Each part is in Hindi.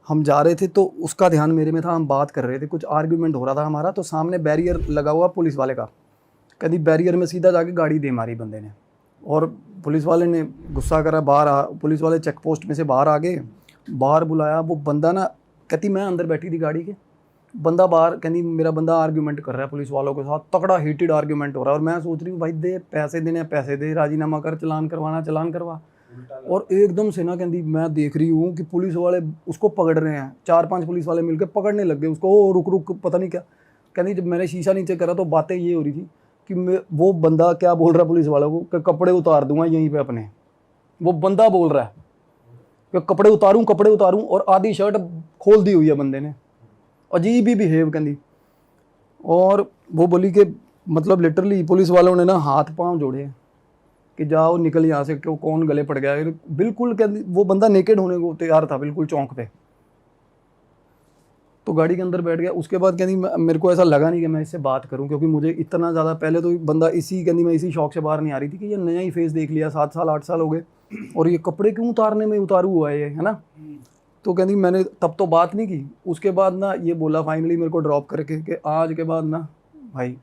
हम जा रहे थे तो उसका ध्यान मेरे में था, हम बात कर रहे थे, कुछ आर्ग्यूमेंट हो रहा था हमारा, तो सामने बैरियर लगा हुआ पुलिस वाले का, कभी बैरियर में सीधा जाके गाड़ी दे मारी बंदे ने। और पुलिस वाले ने गुस्सा करा, पुलिस वाले चेक पोस्ट में से बाहर आ गए, बाहर बुलाया। वो बंदा ना, कहती मैं अंदर बैठी थी गाड़ी के, बंदा बाहर, कहती मेरा बंदा आर्ग्यूमेंट कर रहा है पुलिस वालों के साथ, तगड़ा हीटेड आर्ग्यूमेंट हो रहा है। और मैं सोच रही हूँ भाई दे पैसे देने पैसे दे, राजीनामा कर, चलान करवाना चलान करवा। और एकदम से ना कहती मैं देख रही हूँ कि पुलिस वाले उसको पकड़ रहे हैं, 4-5 पुलिस वाले मिलकर पकड़ने लग गए उसको। ओ रुक रुक, पता नहीं क्या। कहती जब मैंने शीशा नीचे करा तो बातें ये हो रही थी कि वो बंदा क्या बोल रहा है पुलिस वालों को कि कपड़े उतार दूंगा यहीं पे अपने। वो बंदा बोल रहा है कि कपड़े उतारूं, और आधी शर्ट खोल दी हुई है बंदे ने, अजीब ही बिहेव कहती। और वो बोली कि मतलब लिटरली पुलिस वालों ने ना हाथ पांव जोड़े कि जाओ निकल यहाँ से, क्यों कौन गले पड़ गया। बिल्कुल कहती वो बंदा नेकेड होने को तैयार था बिल्कुल चौंक पे। तो गाड़ी के अंदर बैठ गया। उसके बाद कहती मेरे को ऐसा लगा नहीं कि मैं इससे बात करूं, क्योंकि मुझे इतना ज़्यादा, पहले तो बंदा मैं इसी शौक से बाहर नहीं आ रही थी कि ये नया ही फेस देख लिया, 7 साल 8 साल हो गए और ये कपड़े क्यों उतारने में उतारू हुआ है ये, है ना। तो कहती मैंने तब तो बात नहीं की। उसके बाद ना ये बोला फाइनली मेरे को ड्रॉप करके कि आज के बाद ना भाई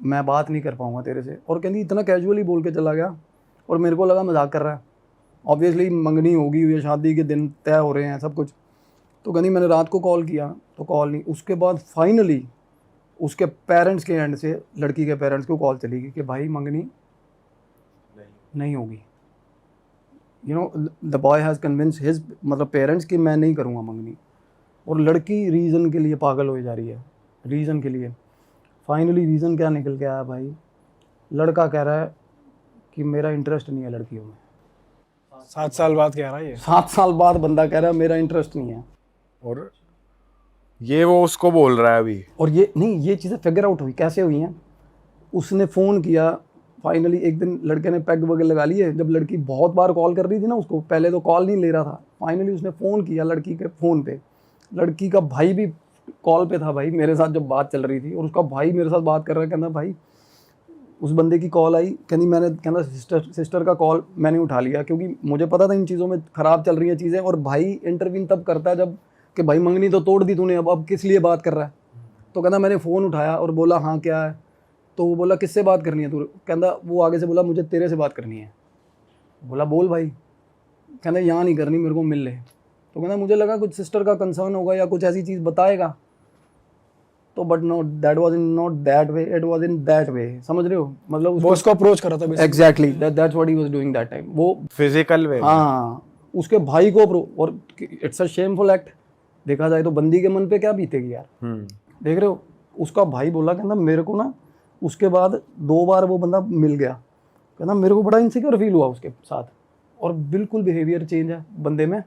मैं बात नहीं कर पाऊंगा तेरे से। और कहती इतना कैजुअली बोल के चला गया, और मेरे को लगा मजाक कर रहा है। ऑब्वियसली मंगनी होगी हुई है, शादी के दिन तय हो रहे हैं सब कुछ। तो कहती मैंने रात को कॉल किया तो कॉल नहीं। उसके बाद फाइनली उसके पेरेंट्स के एंड से, लड़की के पेरेंट्स को कॉल चली गई कि भाई मंगनी नहीं होगी। You know the boy has convince his मतलब पेरेंट्स कि मैं नहीं करूँगा मंगनी। और लड़की रीज़न के लिए पागल हो जा रही है, रीज़न के लिए। फाइनली रीज़न क्या निकल के आया भाई, लड़का कह रहा है कि मेरा इंटरेस्ट नहीं है लड़कियों में। 7 साल बाद कह रहा है ये। 7 साल बाद बंदा कह रहा है मेरा इंटरेस्ट नहीं है। और ये वो उसको बोल रहा है अभी। और ये नहीं, ये चीज़ें फिगर आउट हुई कैसे हुई हैं। उसने फ़ोन किया फाइनली, एक दिन लड़के ने पैग वगैरह लगा लिए। जब लड़की बहुत बार कॉल कर रही थी ना उसको, पहले तो कॉल नहीं ले रहा था, फाइनली उसने फ़ोन किया लड़की के फ़ोन पे। लड़की का भाई भी कॉल पे था भाई मेरे साथ जब बात चल रही थी, और उसका भाई मेरे साथ बात कर रहा है। कहना भाई उस बंदे की कॉल आई, कहना सिस्टर का कॉल मैंने उठा लिया, क्योंकि मुझे पता था इन चीज़ों में ख़राब चल रही हैं चीज़ें। और भाई इंटरवीन तब करता है जब कि भाई मंगनी तो तोड़ दी तूने, अब किस लिए बात कर रहा है। तो कहना मैंने फ़ोन उठाया और बोला हाँ क्या है। तो वो बोला किससे बात करनी है तू। कहना वो आगे से बोला मुझे तेरे से बात करनी है। बोला बोल भाई। कहना यहाँ नहीं करनी, मेरे को मिल ले। तो कहना मुझे लगा कुछ सिस्टर का कंसर्न होगा या कुछ ऐसी चीज़ बताएगा। तो but no, that was in not that way, it was in that way. समझ रहे हो, मतलब वो उसको अप्रोच करा था exactly that's what he was doing that time. वो फिजिकल वे। हाँ, उसके भाई को और इट्स अ शेमफुल एक्ट। देखा जाए तो बंदी के मन पे क्या बीतेगी यार। देख रहे हो, उसका भाई बोला कहना मेरे को ना, उसके बाद 2 बार वो बंदा मिल गया, कहना मेरे को बड़ा इनसिक्योर फील हुआ उसके साथ, और बिल्कुल बिहेवियर चेंज है बंदे में।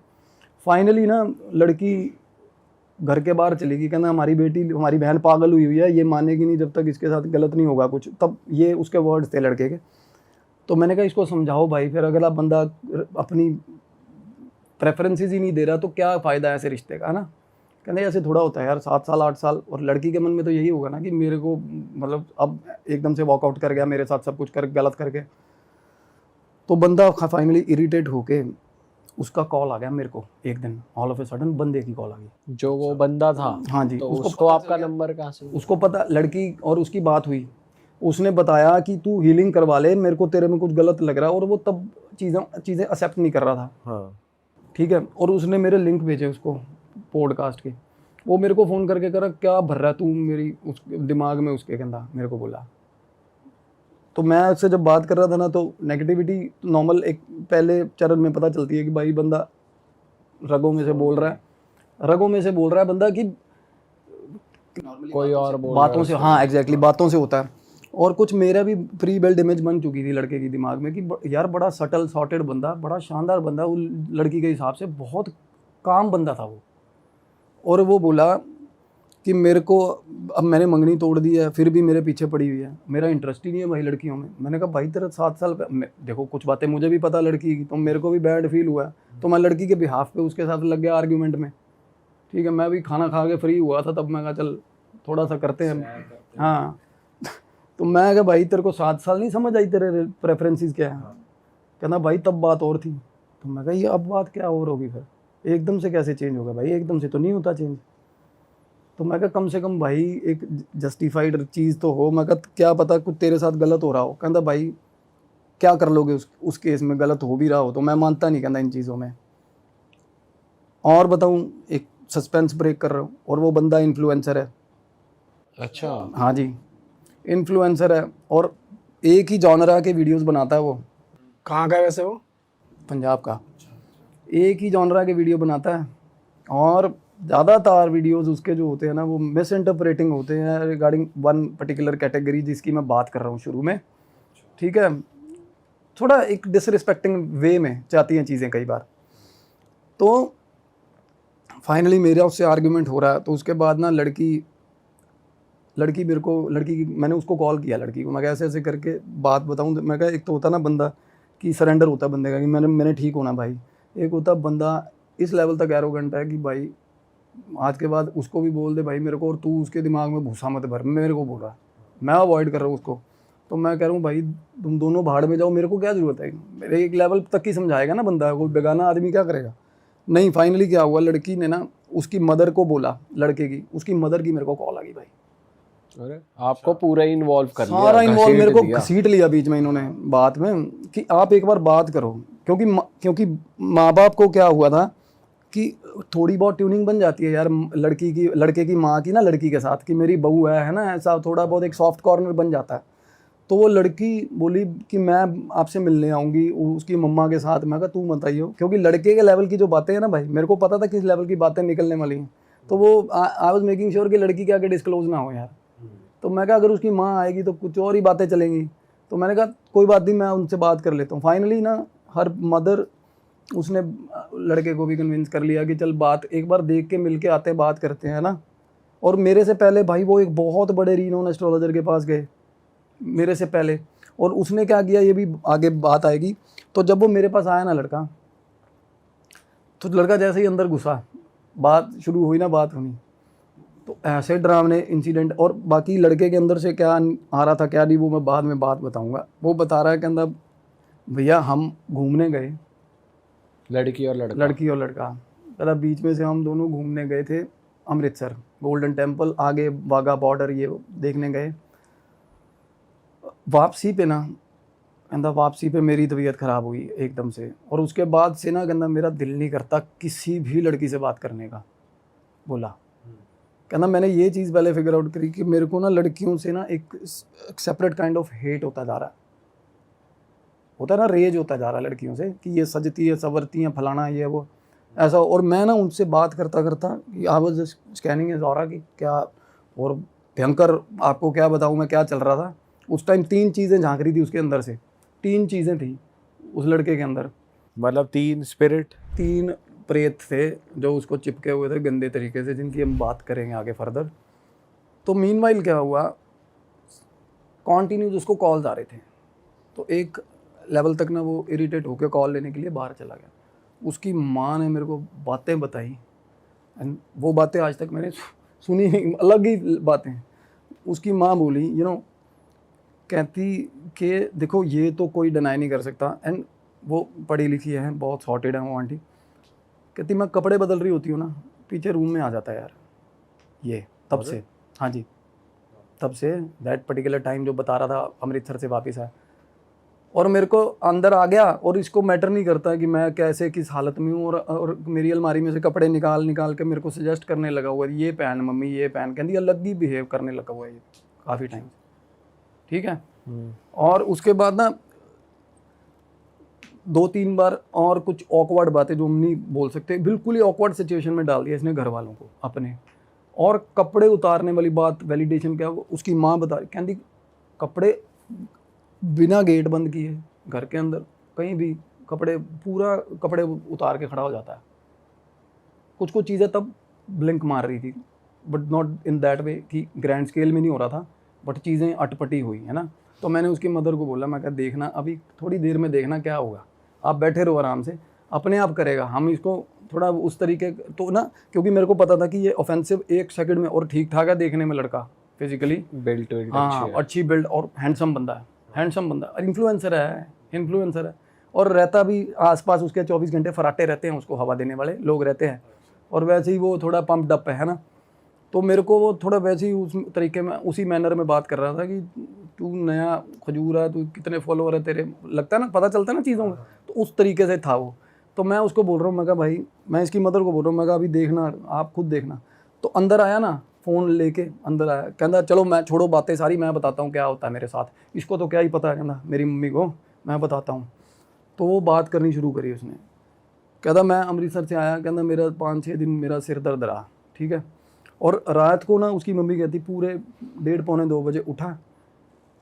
फाइनली ना लड़की घर के बाहर चली गई। कहना हमारी बहन पागल हुई है, ये मानेगी नहीं जब तक इसके साथ गलत नहीं होगा कुछ। तब ये उसके वर्ड्स थे लड़के के। तो मैंने कहा इसको समझाओ भाई, फिर अगला बंदा अपनी प्रेफरेंसेस ही नहीं दे रहा तो क्या फ़ायदा है ऐसे रिश्ते का, है ना। कहते ऐसे थोड़ा होता है यार, 7 साल 8 साल। और लड़की के मन में तो यही होगा ना कि मेरे को मतलब अब एकदम से वॉकआउट कर गया मेरे साथ, सब कुछ कर गलत करके। तो बंदा फाइनली इरिटेट होके, उसका कॉल आ गया मेरे को एक दिन, ऑल ऑफ ए सडन बंदे की कॉल आ गई। जो वो बंदा था, हाँ जी, तो उसको उसको आपका नंबर कहाँ से? उसको पता, लड़की और उसकी बात हुई। उसने बताया कि तू हीलिंग करवा ले, मेरे को तेरे में कुछ गलत लग रहा है। और वो तब चीज़ें एक्सेप्ट नहीं कर रहा था। हाँ। ठीक है। और उसने मेरे लिंक भेजे उसको पॉडकास्ट के। वो मेरे को फ़ोन करके करा क्या भर रहा है तू मेरी उस दिमाग में, उसके कहना मेरे को बोला। तो मैं उससे जब बात कर रहा था ना, तो नेगेटिविटी नॉर्मल एक पहले चरण में पता चलती है कि भाई बंदा रगों में से बोल रहा है, बंदा कि कोई और बोल बातों से, हाँ एग्जैक्टली, बातों से होता है। और कुछ मेरा भी प्री बिल्ड इमेज बन चुकी थी लड़के के दिमाग में कि यार बड़ा सटल सॉर्टेड बंदा, बड़ा शानदार बंदा, वो लड़की के हिसाब से बहुत काम बंदा था वो। और वो बोला कि मेरे को अब मैंने मंगनी तोड़ दी है, फिर भी मेरे पीछे पड़ी हुई है, मेरा इंटरेस्ट ही नहीं है भाई लड़कियों में। मैंने कहा भाई तेरा 7 साल देखो कुछ बातें मुझे भी पता लड़की की, तो मेरे को भी बैड फील हुआ। तो मैं लड़की के बिहाफ पे उसके साथ लग गया आर्ग्यूमेंट में। ठीक है, मैं भी खाना खा के फ्री हुआ था तब, मैं कहा चल थोड़ा सा करते हैं। हाँ तो मैं कहा भाई तेरे को 7 साल नहीं समझ आई, तेरे प्रेफरेंसेस क्या है। कहना भाई तब बात और थी। तो मैं कहा ये अब बात क्या और होगी फिर। एकदम से कैसे चेंज होगा भाई, एकदम से तो नहीं होता चेंज। तो मैं कहा कम से कम भाई एक जस्टिफाइड चीज़ तो हो। मैं कहा क्या पता कुछ तेरे साथ गलत हो रहा हो। कहता भाई क्या कर लोगे उस केस में, गलत हो भी रहा हो तो। मैं मानता नहीं कहता इन चीज़ों में। और बताऊं, एक सस्पेंस ब्रेक कर रहा हूँ, और वो बंदा इन्फ्लुएंसर है। अच्छा। हाँ जी, इन्फ्लुएंसर है, और एक ही जॉनरा के वीडियोस बनाता है वो, कहाँ का है वैसे वो? पंजाब का। एक ही जॉनरा के वीडियो बनाता है, और ज़्यादातर वीडियोस उसके जो होते हैं ना वो मिस इंटरप्रेटिंग होते हैं रिगार्डिंग वन पर्टिकुलर कैटेगरी जिसकी मैं बात कर रहा हूँ शुरू में। ठीक है, थोड़ा एक डिसरिस्पेक्टिंग वे में जाती हैं चीज़ें कई बार। तो फाइनली मेरा उससे आर्ग्यूमेंट हो रहा है। तो उसके बाद ना लड़की मेरे को, मैंने उसको कॉल किया लड़की को। मैं ऐसे ऐसे करके बात बताऊं। मैं कहा एक तो होता ना बंदा कि सरेंडर होता है बंदे का कि मैंने ठीक होना भाई। एक होता बंदा इस लेवल तक एरोगेंट है कि भाई आज के बाद उसको भी बोल दे भाई मेरे को, और तू उसके दिमाग में भूसा मत भर, मेरे को बोल रहा है, मैं अवॉइड कर रहा हूँ उसको। तो मैं कह रहा हूँ भाई तुम दोनों भाड़ में जाओ, मेरे को क्या ज़रूरत है। मेरे एक लेवल तक ही समझाएगा ना बंदा, कोई बेगाना आदमी क्या करेगा। नहीं, फाइनली क्या हुआ, लड़की ने ना उसकी मदर को बोला, लड़के की, उसकी मदर की मेरे को कॉल आ गई भाई। अरे आपको पूरा ही इन्वॉल्व कर लिया, सारा इन्वॉल्व, मेरे को दिया। घसीट लिया बीच में इन्होंने बात में कि आप एक बार बात करो। क्योंकि माँ बाप को क्या हुआ था कि थोड़ी बहुत ट्यूनिंग बन जाती है यार लड़के की माँ की ना लड़की के साथ, कि मेरी बहू है ना, ऐसा थोड़ा बहुत एक सॉफ्ट कॉर्नर बन जाता है। तो वो लड़की बोली कि मैं आपसे मिलने आऊँगी उसकी मम्मा के साथ। मैं कहा तू मत आइयो, क्योंकि लड़के के लेवल की जो बातें हैं ना भाई, मेरे को पता था किस लेवल की बातें निकलने वाली हैं। तो वो आई वाज मेकिंग श्योर कि लड़की के आगे डिस्क्लोज ना हो यार। तो मैं कहा अगर उसकी माँ आएगी तो कुछ और ही बातें चलेंगी। तो मैंने कहा कोई बात नहीं, मैं उनसे बात कर लेता हूँ। फाइनली ना हर मदर, उसने लड़के को भी कन्विंस कर लिया कि चल बात एक बार देख के मिल के आते हैं, बात करते हैं ना। और मेरे से पहले भाई वो एक बहुत बड़े रीनोन एस्ट्रोलॉजर के पास गए मेरे से पहले। और उसने क्या किया, ये भी आगे बात आएगी। तो जब वो मेरे पास आया ना लड़का, तो लड़का जैसे ही अंदर घुसा, बात शुरू हुई ना, बात होनी, तो ऐसे डरावने इंसिडेंट। और बाकी लड़के के अंदर से क्या आ रहा था क्या नहीं, वो मैं बाद में बात बताऊंगा। वो बता रहा है कि अंदर भैया हम घूमने गए, लड़की और लड़का कहता बीच में से हम दोनों घूमने गए थे अमृतसर, गोल्डन टेम्पल, आगे वाघा बॉर्डर, ये देखने गए। वापसी पे ना कहता, वापसी पे मेरी तबीयत ख़राब हुई एकदम से। और उसके बाद से ना कहता मेरा दिल नहीं करता किसी भी लड़की से बात करने का। बोला कहना मैंने ये चीज़ पहले फिगर आउट करी कि मेरे को ना लड़कियों से ना एक सेपरेट काइंड ऑफ हेट होता जा रहा है, होता है ना, रेज होता जा रहा है लड़कियों से कि ये सजती है, संवरती हैं, फलाना ये वो ऐसा। और मैं ना उनसे बात करता करता I was just scanning is aura कि क्या, और भयंकर आपको क्या बताऊँ मैं क्या चल रहा था उस टाइम। 3 चीज़ें झांक रही थी उसके अंदर से, 3 चीज़ें थी उस लड़के के अंदर। मतलब 3 स्पिरिट, 3 प्रेत थे जो उसको चिपके हुए थे गंदे तरीके से, जिनकी हम बात करेंगे आगे फर्दर। तो मीनवाइल क्या हुआ, कॉन्टीन्यूज उसको कॉल्स आ रहे थे। तो एक लेवल तक ना वो इरिटेट होकर कॉल लेने के लिए बाहर चला गया। उसकी माँ ने मेरे को बातें बताई, एंड वो बातें आज तक मैंने सुनी नहीं, अलग ही बातें। उसकी माँ बोली कहती कि देखो ये तो कोई डिनाई नहीं कर सकता, एंड वो पढ़ी लिखी है, बहुत सॉर्टेड है वो आंटी। कहती मैं कपड़े बदल रही होती हूँ ना, पीछे रूम में आ जाता है यार ये, तब से। हाँ जी, तब से दैट पर्टिकुलर टाइम जो बता रहा था अमृतसर से वापस आया, और मेरे को अंदर आ गया। और इसको मैटर नहीं करता कि मैं कैसे किस हालत में हूँ, और मेरी अलमारी में से कपड़े निकाल के मेरे को सजेस्ट करने लगा हुआ है, ये पहन मम्मी ये पहन, कहती अलग ही बिहेव करने लगा हुआ है ये काफ़ी टाइम। ठीक है, और उसके बाद ना 2-3 बार और कुछ ऑकवर्ड बातें जो हम नहीं बोल सकते, बिल्कुल ही ऑकवर्ड सिचुएशन में डाल दिया इसने घर वालों को अपने। और कपड़े उतारने वाली बात, वैलिडेशन क्या, उसकी माँ बता रही, कहती कपड़े बिना गेट बंद किए घर के अंदर कहीं भी पूरा कपड़े उतार के खड़ा हो जाता है। कुछ चीज़ें तब ब्लिंक मार रही थी, बट नॉट इन दैट वे कि ग्रैंड स्केल में नहीं हो रहा था, बट चीज़ें अटपटी हुई है ना। तो मैंने उसकी मदर को बोला, मैं कहा देखना अभी थोड़ी देर में देखना क्या होगा, आप बैठे रहो आराम से, अपने आप करेगा। हम इसको थोड़ा उस तरीके तो ना, क्योंकि मेरे को पता था कि ये ऑफेंसिव 1 सेकंड में, और ठीक ठाक है देखने में लड़का, फिजिकली बिल्ट हाँ अच्छी बिल्ड और हैंडसम बंदा है, इन्फ्लुएंसर है। और रहता भी आसपास उसके 24 घंटे फराटे रहते हैं, उसको हवा देने वाले लोग रहते हैं, और वैसे ही वो थोड़ा पंप डप है ना। तो मेरे को वो थोड़ा वैसे ही उस तरीके में उसी मैनर में बात कर रहा था कि तू नया खजूर है, तू कितने फॉलोअर है तेरे, लगता है ना, पता चलता है ना चीज़ों का, तो उस तरीके से था वो। तो मैं उसको बोल रहा हूँ, मैं कहा भाई, मैं इसकी मदर को बोल रहा हूँ, मैं कहा अभी देखना, आप खुद देखना। तो अंदर आया ना, फ़ोन लेके अंदर आया, कहता चलो मैं छोड़ो बातें सारी, मैं बताता हूँ क्या होता है मेरे साथ, इसको तो क्या ही पता है, कहना मेरी मम्मी को मैं बताता हूँ। तो वो बात करनी शुरू करी उसने, कहता मैं अमृतसर से आया, कहता मेरा 5-6 दिन मेरा सिर दर्द रहा, ठीक है। और रात को ना उसकी मम्मी कहती पूरे 1:30-2 बजे उठा,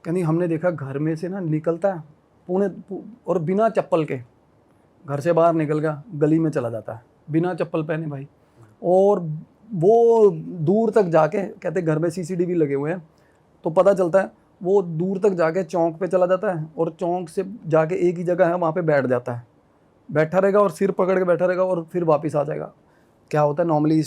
कहती हमने देखा घर में से ना निकलता है और बिना चप्पल के घर से बाहर निकल गया, गली में चला जाता है बिना चप्पल पहने भाई। और वो दूर तक जाके, कहते घर में CCTV लगे हुए हैं, तो पता चलता है वो दूर तक जाके चौक पे चला जाता है, और चौक से जाके एक ही जगह है वहाँ पे बैठ जाता है, बैठा रहेगा और सिर पकड़ के बैठा रहेगा, और फिर वापस आ जाएगा। क्या होता है नॉर्मली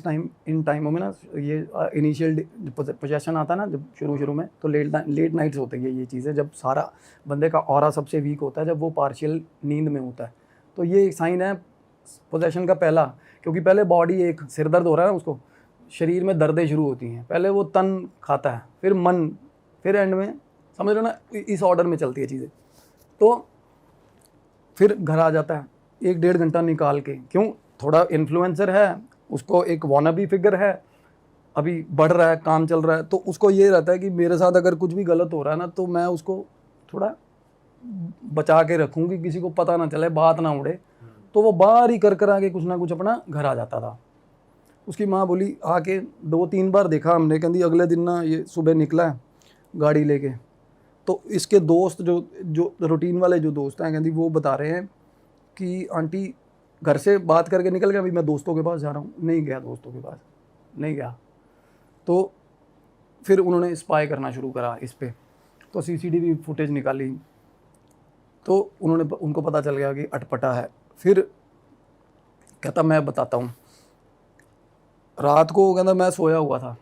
इन टाइमों में ना, ये इनिशियल पोजेशन आता है ना जब शुरू में, तो लेट नाइट्स होती है ये चीज़ें, जब सारा बंदे का ऑरा सबसे वीक होता है, जब वो पार्शियल नींद में होता है। तो ये एक साइन है पोजेशन का पहला, क्योंकि पहले बॉडी, एक सिर दर्द हो रहा है ना उसको, शरीर में दर्दें शुरू होती हैं, पहले वो तन खाता है, फिर मन, फिर एंड में, समझ रहे हो ना, इस ऑर्डर में चलती है चीज़ें। तो फिर घर आ जाता है 1-1.5 घंटा निकाल के, क्यों, थोड़ा इन्फ्लुएंसर है, उसको एक वानाबी फिगर है, अभी बढ़ रहा है, काम चल रहा है, तो उसको ये रहता है कि मेरे साथ अगर कुछ भी गलत हो रहा है ना, तो मैं उसको थोड़ा बचा के रखूँगी, किसी को पता ना चले, बात ना उड़े। तो वो बाहर ही कर आके कुछ ना कुछ अपना घर आ जाता था। उसकी माँ बोली, आके 2-3 बार देखा हमने, कहती अगले दिन ना ये सुबह निकला है गाड़ी लेके, तो इसके दोस्त जो रूटीन वाले जो दोस्त हैं, कहती वो बता रहे हैं कि आंटी घर से बात करके निकल गया, अभी मैं दोस्तों के पास जा रहा हूँ, नहीं गया दोस्तों के पास, नहीं गया। तो फिर उन्होंने स्पाई करना शुरू करा इस पर, तो CCTV फुटेज निकाली, तो उनको पता चल गया कि अटपटा है। फिर कहता मैं बताता हूँ, रात को कहता मैं सोया हुआ था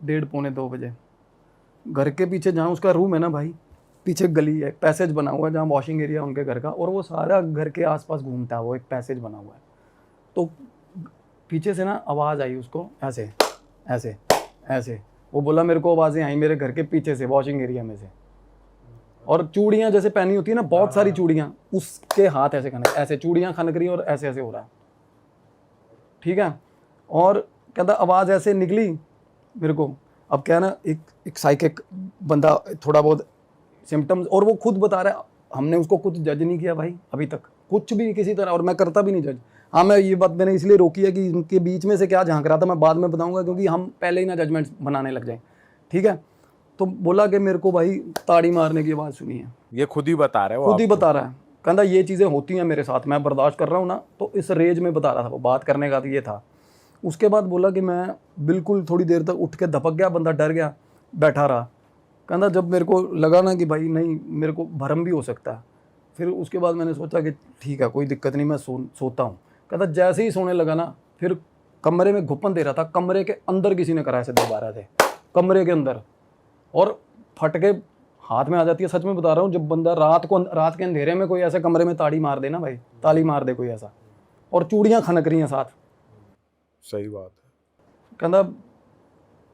1:30-2 बजे, घर के पीछे जहाँ उसका रूम है ना भाई, पीछे गली है, पैसेज बना हुआ है जहाँ वॉशिंग एरिया उनके घर का, और वो सारा घर के आसपास घूमता है, वो एक पैसेज बना हुआ है। तो पीछे से ना आवाज़ आई उसको, ऐसे ऐसे ऐसे, वो बोला मेरे को आवाज़ें आई मेरे घर के पीछे से, वॉशिंग एरिया में से, और चूड़ियाँ जैसे पहनी होती है ना, बहुत सारी चूड़ियाँ, उसके हाथ ऐसे खनक, ऐसे चूड़ियाँ खनक रही और ऐसे ऐसे हो रहा है, ठीक है। और कहता आवाज़ ऐसे निकली मेरे को, अब क्या है ना, एक साइकिक बंदा, थोड़ा बहुत सिम्टम्स, और वो खुद बता रहा है, हमने उसको कुछ जज नहीं किया भाई अभी तक, कुछ भी किसी तरह, और मैं करता भी नहीं जज। हाँ, मैं ये बात मैंने इसलिए रोकी है कि इनके बीच में से क्या झांक रहा था मैं बाद में बताऊंगा, क्योंकि हम पहले ही ना जजमेंट बनाने लग जाएं, ठीक है। तो बोला कि मेरे को भाई ताड़ी मारने की आवाज़ सुनी है, ये खुद ही बता रहा है, खुद ही बता रहा है, कहता ये चीज़ें होती हैं मेरे साथ, मैं बर्दाश्त कर रहा हूँ ना, तो इस रेंज में बता रहा था वो, बात करने का तो ये था। उसके बाद बोला कि मैं बिल्कुल थोड़ी देर तक उठ के धपक गया, बंदा डर गया, बैठा रहा। कहता जब मेरे को लगा ना कि भाई नहीं, मेरे को भरम भी हो सकता है, फिर उसके बाद मैंने सोचा कि ठीक है कोई दिक्कत नहीं, मैं सोता हूँ। कहता जैसे ही सोने लगा ना, फिर कमरे में घुपन दे रहा था, कमरे के अंदर किसी ने कराया से दोबारा थे, कमरे के अंदर, और फट के हाथ में आ जाती है, सच में बता रहा हूँ। जब बंदा रात के अंधेरे में कोई ऐसे कमरे में ताड़ी मार दे ना भाई, ताली मार दे कोई ऐसा, और चूड़ियाँ खनक रही हैं साथ, सही बात है। कहता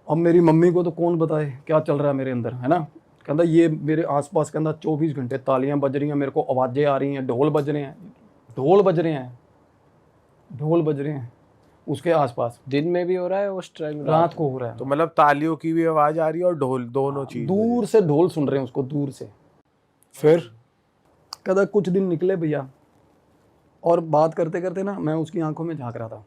अब मेरी मम्मी को तो कौन बताए क्या चल रहा है मेरे अंदर, है ना। कहता ये मेरे आसपास, कहता 24 घंटे तालियां बज रही हैं, मेरे को आवाज़ें आ रही हैं, ढोल बज रहे हैं, ढोल बज रहे हैं, ढोल बज रहे हैं उसके आसपास। दिन में भी हो रहा है उस टाइम, रात को हो रहा है। तो मतलब तालियों की भी आवाज आ रही है और ढोल, दोनों चीज दूर से ढोल सुन रहे हैं उसको, दूर से। फिर कहता कुछ दिन निकले भैया, और बात करते करते ना मैं उसकी आंखों में झांक रहा था,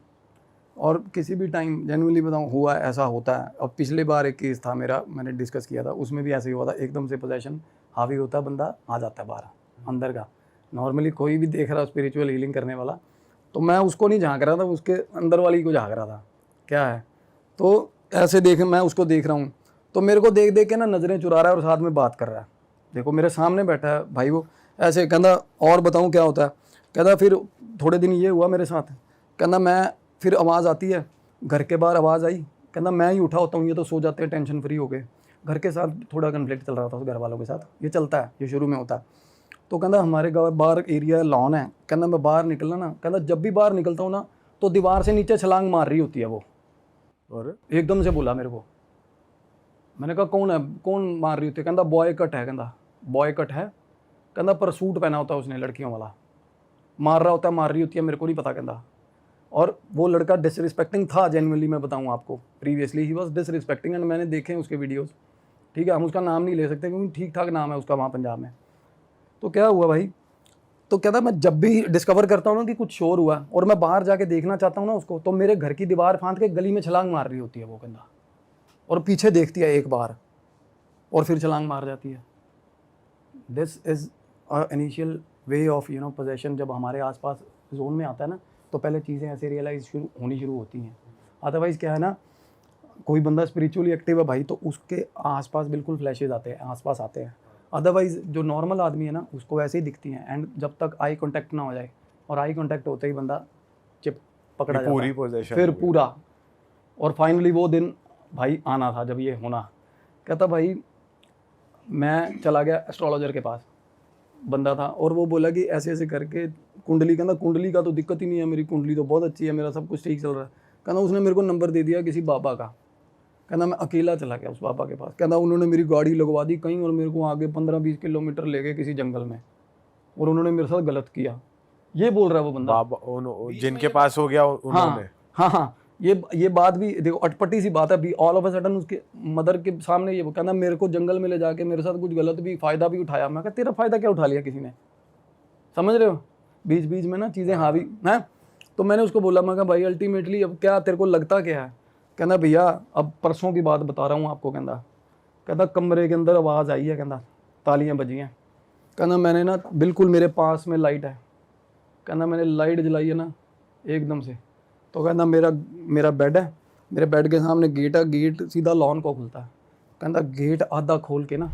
और किसी भी टाइम जेन्युइनली बताऊँ हुआ ऐसा होता है। और पिछली बार एक केस था मेरा, मैंने डिस्कस किया था, उसमें भी ऐसे ही हुआ था, एकदम से पोजेशन हावी होता है, बंदा आ जाता है बाहर अंदर का। नॉर्मली कोई भी देख रहा स्पिरिचुअल हीलिंग करने वाला, तो मैं उसको नहीं झांक रहा था, उसके अंदर वाली को झांक रहा था क्या है। तो ऐसे मैं उसको देख रहा हूँ, तो मेरे को देख देख के ना नज़रें चुरा रहा है और साथ में बात कर रहा है। देखो मेरे सामने बैठा है भाई वो, ऐसे कहता और बताऊँ क्या होता है। कहता फिर थोड़े दिन ये हुआ मेरे साथ, कहता मैं फिर आवाज़ आती है, घर के बाहर आवाज़ आई, कहता मैं ही उठा होता हूँ, ये तो सो जाते हैं टेंशन फ्री हो गए। घर के साथ थोड़ा कन्फ्लिक्ट चल रहा था उस घर वालों के साथ, ये चलता है, ये शुरू में होता है। तो कहता हमारे बाहर एरिया लॉन है, कहता मैं बाहर निकलना ना, कहता जब भी बाहर निकलता हूँ ना तो दीवार से नीचे छलांग मार रही होती है वो। और एकदम से बोला मेरे को। मैंने कहा कौन है, कौन मार रही होती है? कहता बॉय कट है, कहता बॉय कट है, कहता पर सूट पहना होता है उसने लड़कियों वाला, मार रहा होता है, मार रही होती है, मेरे को नहीं पता कहता। और वो लड़का डिसरिस्पेक्टिंग था, जेन्युइनली मैं बताऊँ आपको, previously he was disrespecting and मैंने देखे उसके वीडियोज़, ठीक है। हम उसका नाम नहीं ले सकते क्योंकि ठीक ठाक नाम है उसका वहाँ पंजाब में। तो क्या हुआ भाई, तो कहता मैं जब भी डिस्कवर करता हूँ ना कि कुछ शोर हुआ और मैं बाहर जाके देखना चाहता हूँ ना उसको, तो मेरे घर की दीवार फांद के गली में छलांग मार रही होती है वो कहता, और पीछे देखती है एक बार और फिर छलांग मार जाती है। This is initial way of possession. जब हमारे आसपास जोन में आता है ना तो पहले चीज़ें ऐसे रियलाइज होनी शुरू होती हैं। अदरवाइज़ क्या है ना, कोई बंदा स्पिरिचुअली एक्टिव है भाई तो उसके आसपास बिल्कुल फ्लैशेज आते हैं, आसपास आते हैं। अदरवाइज़ जो नॉर्मल आदमी है ना उसको वैसे ही दिखती हैं। एंड जब तक आई कांटेक्ट ना हो जाए, और आई कांटेक्ट होते ही बंदा चिप पकड़ा जाता पूरी है, पोजीशन फिर पूरा। और फाइनली वो दिन भाई आना था जब ये होना। कहता भाई मैं चला गया एस्ट्रोलॉजर के पास, बंदा था, और वो बोला कि ऐसे ऐसे करके कुंडली, कहना कुंडली का तो दिक्कत ही नहीं है, मेरी कुंडली तो बहुत अच्छी है, मेरा सब कुछ ठीक चल रहा है। कहना उसने मेरे को नंबर दे दिया किसी बाबा का। कहना मैं अकेला चला गया उस बाबा के पास। कहना उन्होंने मेरी गाड़ी लगवा दी कहीं और मेरे को आगे 15-20 किलोमीटर ले गए किसी जंगल में, और उन्होंने मेरे साथ गलत किया। ये बोल रहा है वो बंदा, बाबा जिनके पास हो गया उन्होंने। हाँ, ये बात भी देखो, अटपटी सी बात है भी। ऑल ऑफ अ सडन उसके मदर के सामने ये कहना मेरे को जंगल में ले जाके मेरे साथ कुछ गलत भी फ़ायदा भी उठाया। मैं कहा तेरा फ़ायदा क्या उठा लिया किसी ने, समझ रहे हो? बीच बीच में ना चीज़ें हावी हैं। तो मैंने उसको बोला, मैं कहा भाई अल्टीमेटली अब क्या तेरे को लगता क्या है? कहना भैया अब परसों की बात बता रहा हूँ आपको। कहता कमरे के अंदर आवाज़ आई है, कहता तालियां बजी हैं। कहना मैंने ना बिल्कुल मेरे पास में लाइट है, कहना मैंने लाइट जलाई है ना एकदम से। तो कहना मेरा बेड है, मेरे बेड के सामने गेट है, गेट सीधा लॉन को खुलता है। कहता गेट आधा खोल के ना,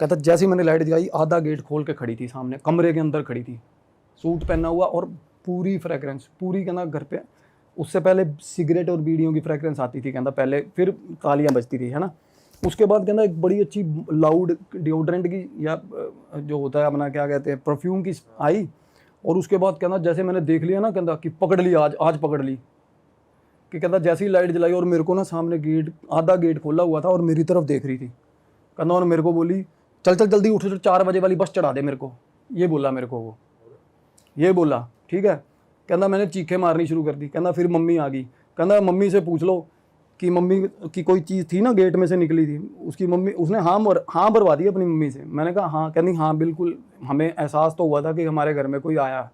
कहता जैसे ही मैंने लाइट जलाई आधा गेट खोल के खड़ी थी सामने, कमरे के अंदर खड़ी थी, सूट पहना हुआ और पूरी फ्रेगरेंस पूरी। कहना घर पे उससे पहले सिगरेट और बीड़ियों की फ्रेगरेंस आती थी कहता पहले, फिर तालियां बजती थी, है ना। उसके बाद कहना एक बड़ी अच्छी लाउड डिओड्रेंट की या जो होता है अपना क्या कहते हैं परफ्यूम की आई। और उसके बाद कहना जैसे मैंने देख लिया ना, कहता कि पकड़ ली, आज पकड़ ली। कि कहता जैसी लाइट जलाई और मेरे को ना सामने गेट, आधा गेट खोला हुआ था और मेरी तरफ देख रही थी। कहना और मेरे को बोली चल जल्दी उठ, 4 बजे वाली बस चढ़ा दे मेरे को। ये बोला मेरे को वो, ये बोला ठीक है। कहना मैंने चीखें मारनी शुरू कर दी। कहना फिर मम्मी आ गई। कहना मम्मी से पूछ लो कि मम्मी की कोई चीज़ थी ना गेट में से निकली थी, उसकी मम्मी, उसने हाँ भरवा दी अपनी मम्मी से। मैंने कहा हाँ। कहनी हाँ बिल्कुल, हमें एहसास तो हुआ था कि हमारे घर में कोई आया।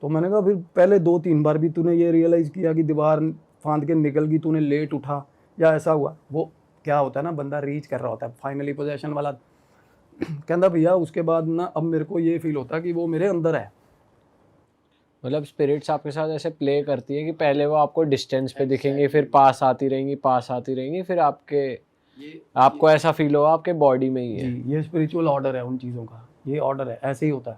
तो मैंने कहा फिर पहले 2-3 बार भी तूने ये रियलाइज़ किया कि दीवार फांद के निकल गई, तूने लेट उठा या ऐसा हुआ? वो क्या होता है ना, बंदा रीच कर रहा होता है फाइनली पोजेशन वाला। कहता भैया उसके बाद ना अब मेरे को ये फील होता है कि वो मेरे अंदर है। मतलब स्पिरिट्स आपके साथ ऐसे प्ले करती है कि पहले वो आपको डिस्टेंस पे दिखेंगे, फिर पास आती रहेंगी, फिर आपको ऐसा फील होगा आपके बॉडी में ही है। जी, ये स्पिरिचुअल ऑर्डर है उन चीज़ों का, ये ऑर्डर है, ऐसे ही होता है।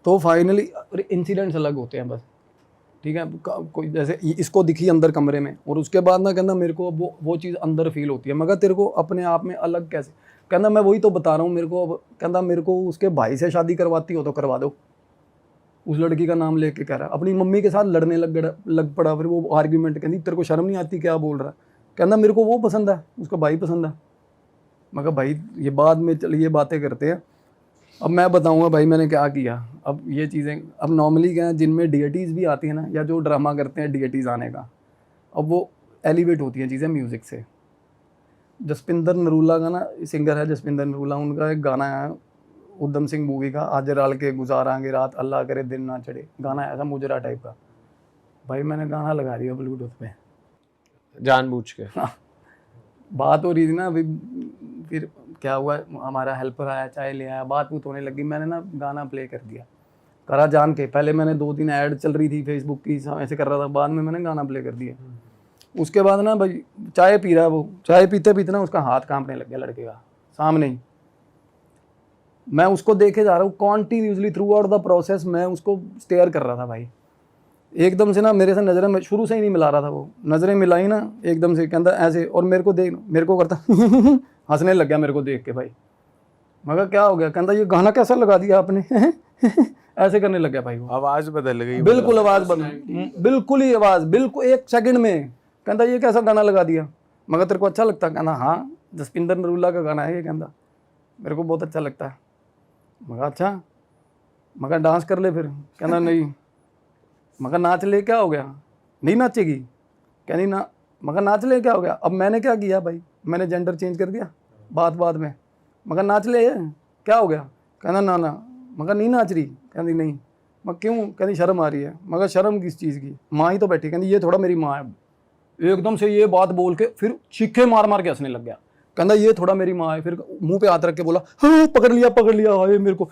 तो फाइनली इंसिडेंट्स अलग होते हैं बस, ठीक है। कोई जैसे इसको दिखी अंदर कमरे में, और उसके बाद ना कहना मेरे को वो चीज़ अंदर फील होती है। मगर तेरे को अपने आप में अलग कैसे? कहना मैं वही तो बता रहा हूँ, मेरे को अब कहना मेरे को उसके भाई से शादी करवाती हो तो करवा दो। उस लड़की का नाम लेके कह रहा है, अपनी मम्मी के साथ लड़ने लग पड़ा। फिर वो आर्ग्यूमेंट, कहती तेरे को शर्म नहीं आती क्या बोल रहा है? कहना मेरे को वो पसंद है, उसका भाई पसंद है। मैं कहा भाई ये बाद में चलिए बातें करते हैं, अब मैं बताऊंगा भाई मैंने क्या किया। अब ये चीज़ें अब नॉर्मली क्या है, जिनमें डिएटीज़ भी आती है ना, या जो ड्रामा करते हैं डिएटीज़ आने का, अब वो एलिवेट होती हैं चीज़ें म्यूज़िक से। जसपिंदर नरूला का ना सिंगर है जसपिंदर नरूला, उनका एक गाना है उधम सिंह मूवी का, आज राल के गुजारांगे रात अल्लाह करे दिन ना चढ़े, गाना है ऐसा मुजरा टाइप का। भाई मैंने गाना लगा दिया ब्लूटूथ पे जानबूझ के। बात हो रही थी ना अभी, फिर क्या हुआ, हमारा हेल्पर आया, चाय ले आया, बात बूत होने लगी, मैंने ना गाना प्ले कर दिया, करा जान के। पहले मैंने 2-3 ऐड चल रही थी फेसबुक की, ऐसे कर रहा था, बाद में मैंने गाना प्ले कर दिया। उसके बाद ना भाई चाय पी रहा है वो, चाय पीते पीते ना उसका हाथ कांपने लग गया लड़के का सामने ही। मैं उसको देखे जा रहा हूँ continuously through out the process, मैं उसको स्टेयर कर रहा था भाई। एकदम से ना मेरे से नज़रें शुरू से ही नहीं मिला रहा था वो, नज़रें मिलाई ना एकदम से कहता ऐसे, और मेरे को करता हंसने लग गया मेरे को देख के भाई। मगर क्या हो गया, कहता ये गाना कैसा लगा दिया आपने ऐसे करने लग गया भाई वो। आवाज बदल गई। बिल्कुल आवाज बदल, बिल्कुल ही आवाज, बिल्कुल 1 सेकंड में। कहता ये कैसा गाना लगा दिया, मगर तेरे को अच्छा लगता? कहना हाँ, जसपिंदर नरूला का गाना है ये। कहता मेरे को बहुत अच्छा लगता है। मगर अच्छा, मगर डांस कर ले फिर। कहना नहीं। मगर नाच ले, क्या हो गया, नहीं नाचेगी? कहनी ना। मगर नाच ले, क्या हो गया? अब मैंने क्या किया भाई, मैंने जेंडर चेंज कर दिया बात में। मगर नाच ले, क्या हो गया? कहना ना ना। मगर नहीं नाच रही? कहती नहीं। मगर क्यों? कहती शर्म आ रही है। मगर शर्म किस चीज़ की, माँ ही तो बैठी। कहती ये थोड़ा मेरी माँ है। एकदम से ये बात बोल के फिर चीखे मार मार के हंसने लग गया। कहता ये थोड़ा मेरी माँ है। फिर मुंह पे हाथ रख के बोला हाँ पकड़ लिया हाय मेरे को,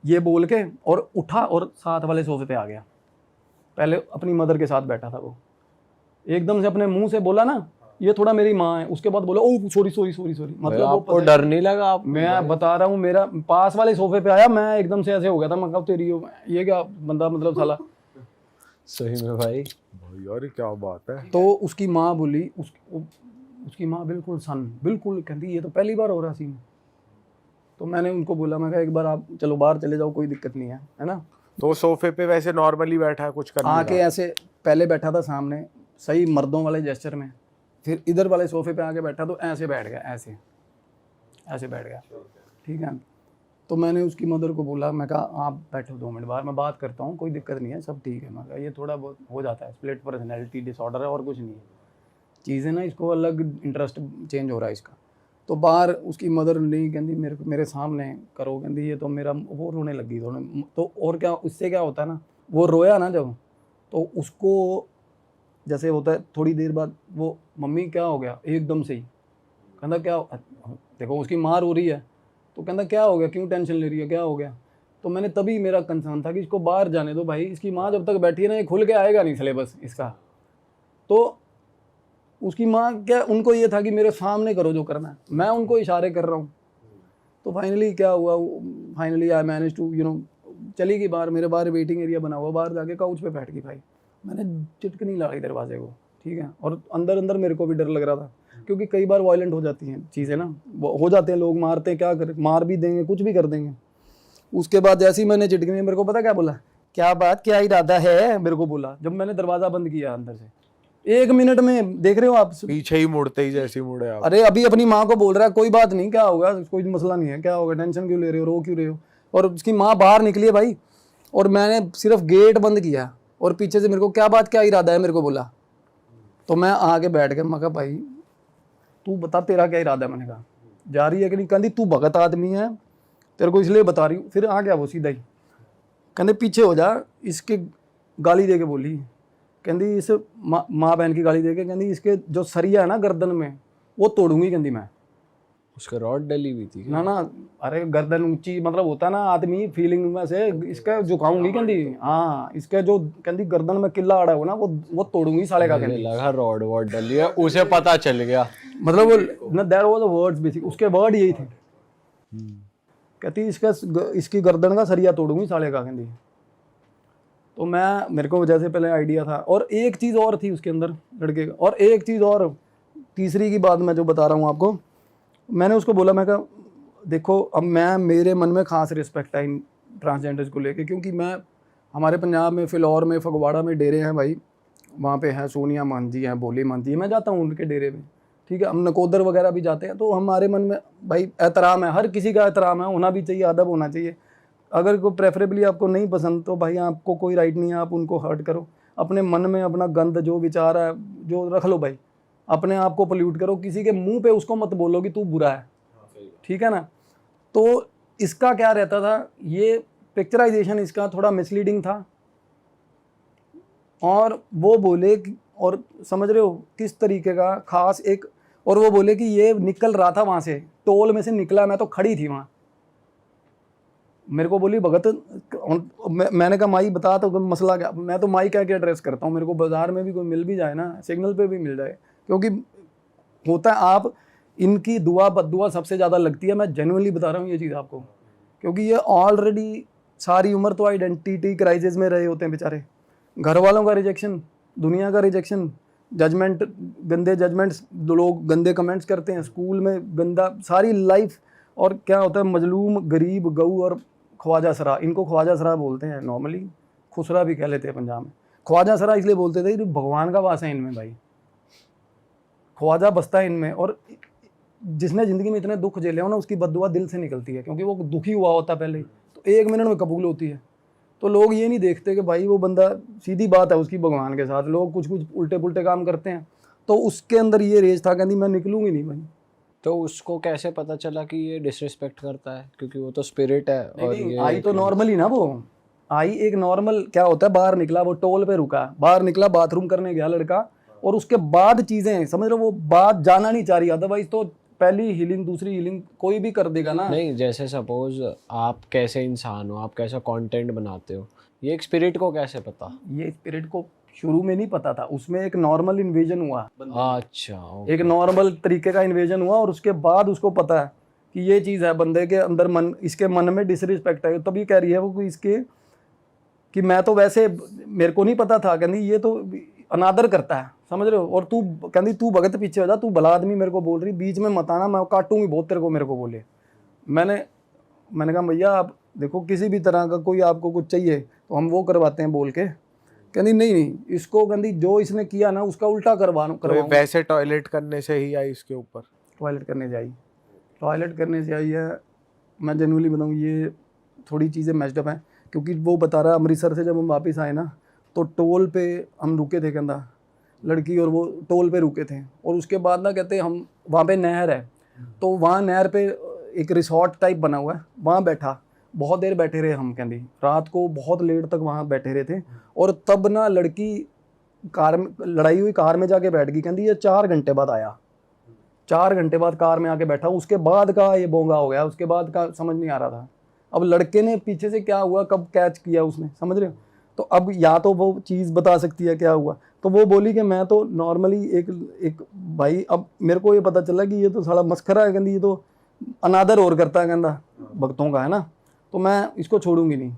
ये बोल के और उठा और साथ वाले सोफे पे आ गया। पहले अपनी मदर के साथ बैठा था वो, एकदम से अपने मुंह से बोला ना ये थोड़ा मेरी माँ है। उसके बाद बोला ओ सॉरी। मतलब आपको डर नहीं लगा? आप मैं बता रहा हूँ, मेरा पास वाले सोफे पे आया, मैं एकदम से ऐसे हो गया था। मैं कहा तेरी ये क्या बंदा, मतलब साला। सही में भाई यार क्या बात है। तो उसकी माँ बोली, उसकी माँ बिल्कुल बिल्कुल कहती ये तो पहली बार हो रहा सीन। तो मैंने उनको बोला, मैं कहा एक बार आप चलो बाहर चले जाओ, कोई दिक्कत नहीं है ना। तो सोफे पे वैसे नॉर्मली बैठा है, कुछ करने आके ऐसे पहले बैठा था सामने सही मर्दों वाले जेस्चर में, फिर इधर वाले सोफे पे आके बैठा तो ऐसे बैठ गया, ऐसे बैठ गया। ठीक है। तो मैंने उसकी मदर को बोला, मैं कहा आप बैठो 2 मिनट बाहर, मैं बात करता हूँ, कोई दिक्कत नहीं है, सब ठीक है। मैं कहा ये थोड़ा बहुत हो जाता है, स्प्लिट पर्सनैलिटी डिसऑर्डर है और कुछ नहीं है, चीज़ें ना, इसको अलग इंटरेस्ट चेंज हो रहा है इसका। तो बाहर उसकी मदर नहीं, कहती मेरे सामने करो, कहती ये तो मेरा, वो रोने लगी थोड़ा। तो और क्या, उससे क्या होता है ना, वो रोया ना जब, तो उसको जैसे होता है थोड़ी देर बाद वो मम्मी क्या हो गया एकदम से ही, कहता क्या देखो उसकी माँ रो रही है, तो कहता क्या हो गया, क्यों टेंशन ले रही है, क्या हो गया? तो मैंने तभी, मेरा कंसर्न था कि इसको बाहर जाने दो भाई, इसकी माँ जब तक बैठी है ना ये खुल के आएगा नहीं सिलेबस इसका। तो उसकी माँ क्या, उनको ये था कि मेरे सामने करो जो करना है, मैं उनको इशारे कर रहा हूँ। तो फाइनली क्या हुआ, फाइनली आई मैनेज टू चली गई बाहर, मेरे बाहर वेटिंग एरिया बना हुआ, बाहर जाके काउच पे बैठ गई भाई। मैंने चिटकनी लगाई दरवाजे को, ठीक है, और अंदर मेरे को भी डर लग रहा था, क्योंकि कई बार वायलेंट हो जाती हैं चीज़ें ना, हो जाते हैं लोग, मारते हैं, क्या करें, मार भी देंगे, कुछ भी कर देंगे। उसके बाद जैसे ही मैंने चिटकनी, मेरे को पता क्या बोला, क्या बात, क्या इरादा है, मेरे को बोला, जब मैंने दरवाज़ा बंद किया अंदर से। 1 मिनट में देख रहे हो आप, पीछे ही मुड़ते ही जैसे ही मुड़े आप। अरे अभी अपनी माँ को बोल रहा है कोई बात नहीं, क्या होगा, कोई मसला नहीं है, क्या होगा, टेंशन क्यों ले रहे हो, रो क्यों रहे हो। और उसकी माँ बाहर निकली है भाई, और मैंने सिर्फ गेट बंद किया, और पीछे से मेरे को क्या बात, क्या इरादा है, मेरे को बोला। तो मैं आके बैठ गया, मैं कहा भाई तू बता तेरा क्या इरादा है। मैंने कहा जा रही है कि नहीं, कहती तू भगत आदमी है, तेरे को इसलिए बता रही हूँ। फिर आ गया वो सीधा ही, कहते पीछे हो जा, इसके गाली दे के बोली, कहती इस माँ बहन की गाली दे के, कहती इसके जो सरिया है ना गर्दन में वो तोड़ूंगी, कहती मैं। उसका रॉड डली हुई थी ना, अरे गर्दन ऊंची, मतलब होता ना आदमी फीलिंग में से, इसका झुकाऊंगी, कहती हाँ, इसका जो कहती गर्दन में किला अड़ा हो ना वो तोड़ूंगी साले का, कहती। लगा रॉड वॉड डली है, उसे पता चल गया, मतलब वो ना, there was the words basic, उसके वर्ड यही थे, कहती इसकी गर्दन का सरिया तोड़ूंगी साले का, कहती। तो मेरे को जैसे पहले आइडिया था, और एक चीज़ और थी उसके अंदर लड़के का, और एक चीज़ और, तीसरी की बात मैं जो बता रहा हूँ आपको, मैंने उसको बोला, मैं कहा देखो अब मेरे मन में खास रिस्पेक्ट है इन ट्रांसजेंडर्स को लेके, क्योंकि हमारे पंजाब में फिलौर में फगवाड़ा में डेरे हैं भाई, वहाँ पे हैं सोनिया मान जी हैं, भोली मान जी है, मैं जाता हूँ उनके डेरे में, ठीक है, हम नकोदर वगैरह भी जाते हैं। तो हमारे मन में भाई एहतराम है, हर किसी का एहतराम है, होना भी चाहिए, अदब होना चाहिए। अगर कोई प्रेफरेबली आपको नहीं पसंद तो भाई आपको कोई राइट नहीं है आप उनको हर्ट करो, अपने मन में अपना गंद जो विचार है जो रख लो भाई, अपने आप को पोल्यूट करो, किसी के मुंह पे उसको मत बोलो कि तू बुरा है, ठीक है ना। तो इसका क्या रहता था, ये पिक्चराइजेशन इसका थोड़ा मिसलीडिंग था, और वो बोले और समझ रहे हो किस तरीके का खास एक, और वो बोले कि ये निकल रहा था वहाँ से, टोल में से निकला, मैं तो खड़ी थी वहाँ, मेरे को बोली भगत, मैंने कहा माई बता तो मसला क्या, मैं तो माई कह के एड्रेस करता हूँ, मेरे को बाजार में भी कोई मिल भी जाए ना, सिग्नल पे भी मिल जाए, क्योंकि होता है आप इनकी दुआ बद्दुआ सबसे ज़्यादा लगती है, मैं जेन्युइनली बता रहा हूँ ये चीज़ आपको, क्योंकि ये ऑलरेडी सारी उम्र तो आइडेंटिटी क्राइसिस में रहे होते हैं बेचारे, घर वालों का रिजेक्शन, दुनिया का रिजेक्शन, जजमेंट, गंदे जजमेंट्स, लोग गंदे कमेंट्स करते हैं, स्कूल में गंदा, सारी लाइफ और क्या होता है, मजलूम, गरीब, गऊ और ख्वाजा सरा, इनको ख्वाजा सरा बोलते हैं नॉर्मली, खुसरा भी कह लेते हैं पंजाब में। ख्वाजा सरा इसलिए बोलते थे कि भगवान का वास है इनमें भाई, ख्वाजा बसता है इनमें। और जिसने ज़िंदगी में इतने दुख झेले हो ना, उसकी बद्दुआ दिल से निकलती है, क्योंकि वो दुखी हुआ होता है पहले ही, तो 1 मिनट में कबूल होती है। तो लोग ये नहीं देखते कि भाई वो बंदा, सीधी बात है उसकी भगवान के साथ, लोग कुछ कुछ उल्टे पुल्टे काम करते हैं। तो उसके अंदर ये रेज था, कहती मैं निकलूंगी नहीं भाई। तो उसको कैसे पता चला कि ये डिसरिस्पेक्ट करता है, क्योंकि वो तो स्पिरिट है। और ये आई तो नॉर्मली ना, वो आई एक नॉर्मल, क्या होता है, बाहर निकला, वो टोल पे रुका, बाहर निकला, बाथरूम करने गया लड़का, और उसके बाद चीजें समझ रहे हो, वो बात जाना नहीं चाह रही, अदरवाइज तो पहली हीलिंग दूसरी हीलिंग कोई भी कर देगा ना। नहीं, जैसे सपोज आप कैसे इंसान हो, आप कैसा कंटेंट बनाते हो, ये एक स्पिरिट को कैसे पता? ये स्पिरिट को शुरू में नहीं पता था, उसमें एक नॉर्मल इन्वेजन हुआ, अच्छा, एक नॉर्मल तरीके का इन्वेजन हुआ, और उसके बाद उसको पता है कि ये चीज़ है बंदे के अंदर, मन, इसके मन में डिसरिस्पेक्ट है। तभी कह रही है वो कि इसके, कि मैं तो वैसे, मेरे को नहीं पता था, कहती ये तो अनादर करता है, समझ रहे हो, और तू, कहती तू भगत पीछे हो जा, तू भला आदमी मेरे को बोल रही, बीच में मत आना, मैं काटूंगी बहुत तेरे को, मेरे को बोले। मैंने कहा भैया आप देखो, किसी भी तरह का कोई आपको कुछ चाहिए तो हम वो करवाते हैं बोल के। कहती नहीं, इसको कहती जो इसने किया ना उसका उल्टा तो वैसे टॉयलेट करने से ही आई इसके ऊपर? टॉयलेट करने से आई है। मैं जनरली बताऊँ, ये थोड़ी चीज़ें मैच्ड हैं, क्योंकि वो बता रहा है अमृतसर से जब हम वापस आए ना, तो टोल पे हम रुके थे, कहता लड़की और वो टोल पे रुके थे, और उसके बाद ना कहते हम वहाँ पे नहर है, तो वहाँ नहर पे एक रिसोर्ट टाइप बना हुआ है, वहाँ बैठा, बहुत देर बैठे रहे हम, कहती रात को बहुत लेट तक वहाँ बैठे रहे थे। और तब ना लड़की कार में, लड़ाई हुई कार में जाके बैठ गई, कहती ये 4 घंटे बाद आया, 4 घंटे बाद कार में आके बैठा, उसके बाद का ये बोंगा हो गया, उसके बाद का समझ नहीं आ रहा था। अब लड़के ने पीछे से क्या हुआ, कब कैच किया उसने, समझ रहे हो, तो अब या तो वो चीज़ बता सकती है क्या हुआ। तो वो बोली कि मैं तो नॉर्मली एक भाई, अब मेरे को ये पता चला कि ये तो साला मस्खरा है, कहती ये तो अनादर और करता है, कहता भक्तों का है ना, तो मैं इसको छोड़ूंगी नहीं।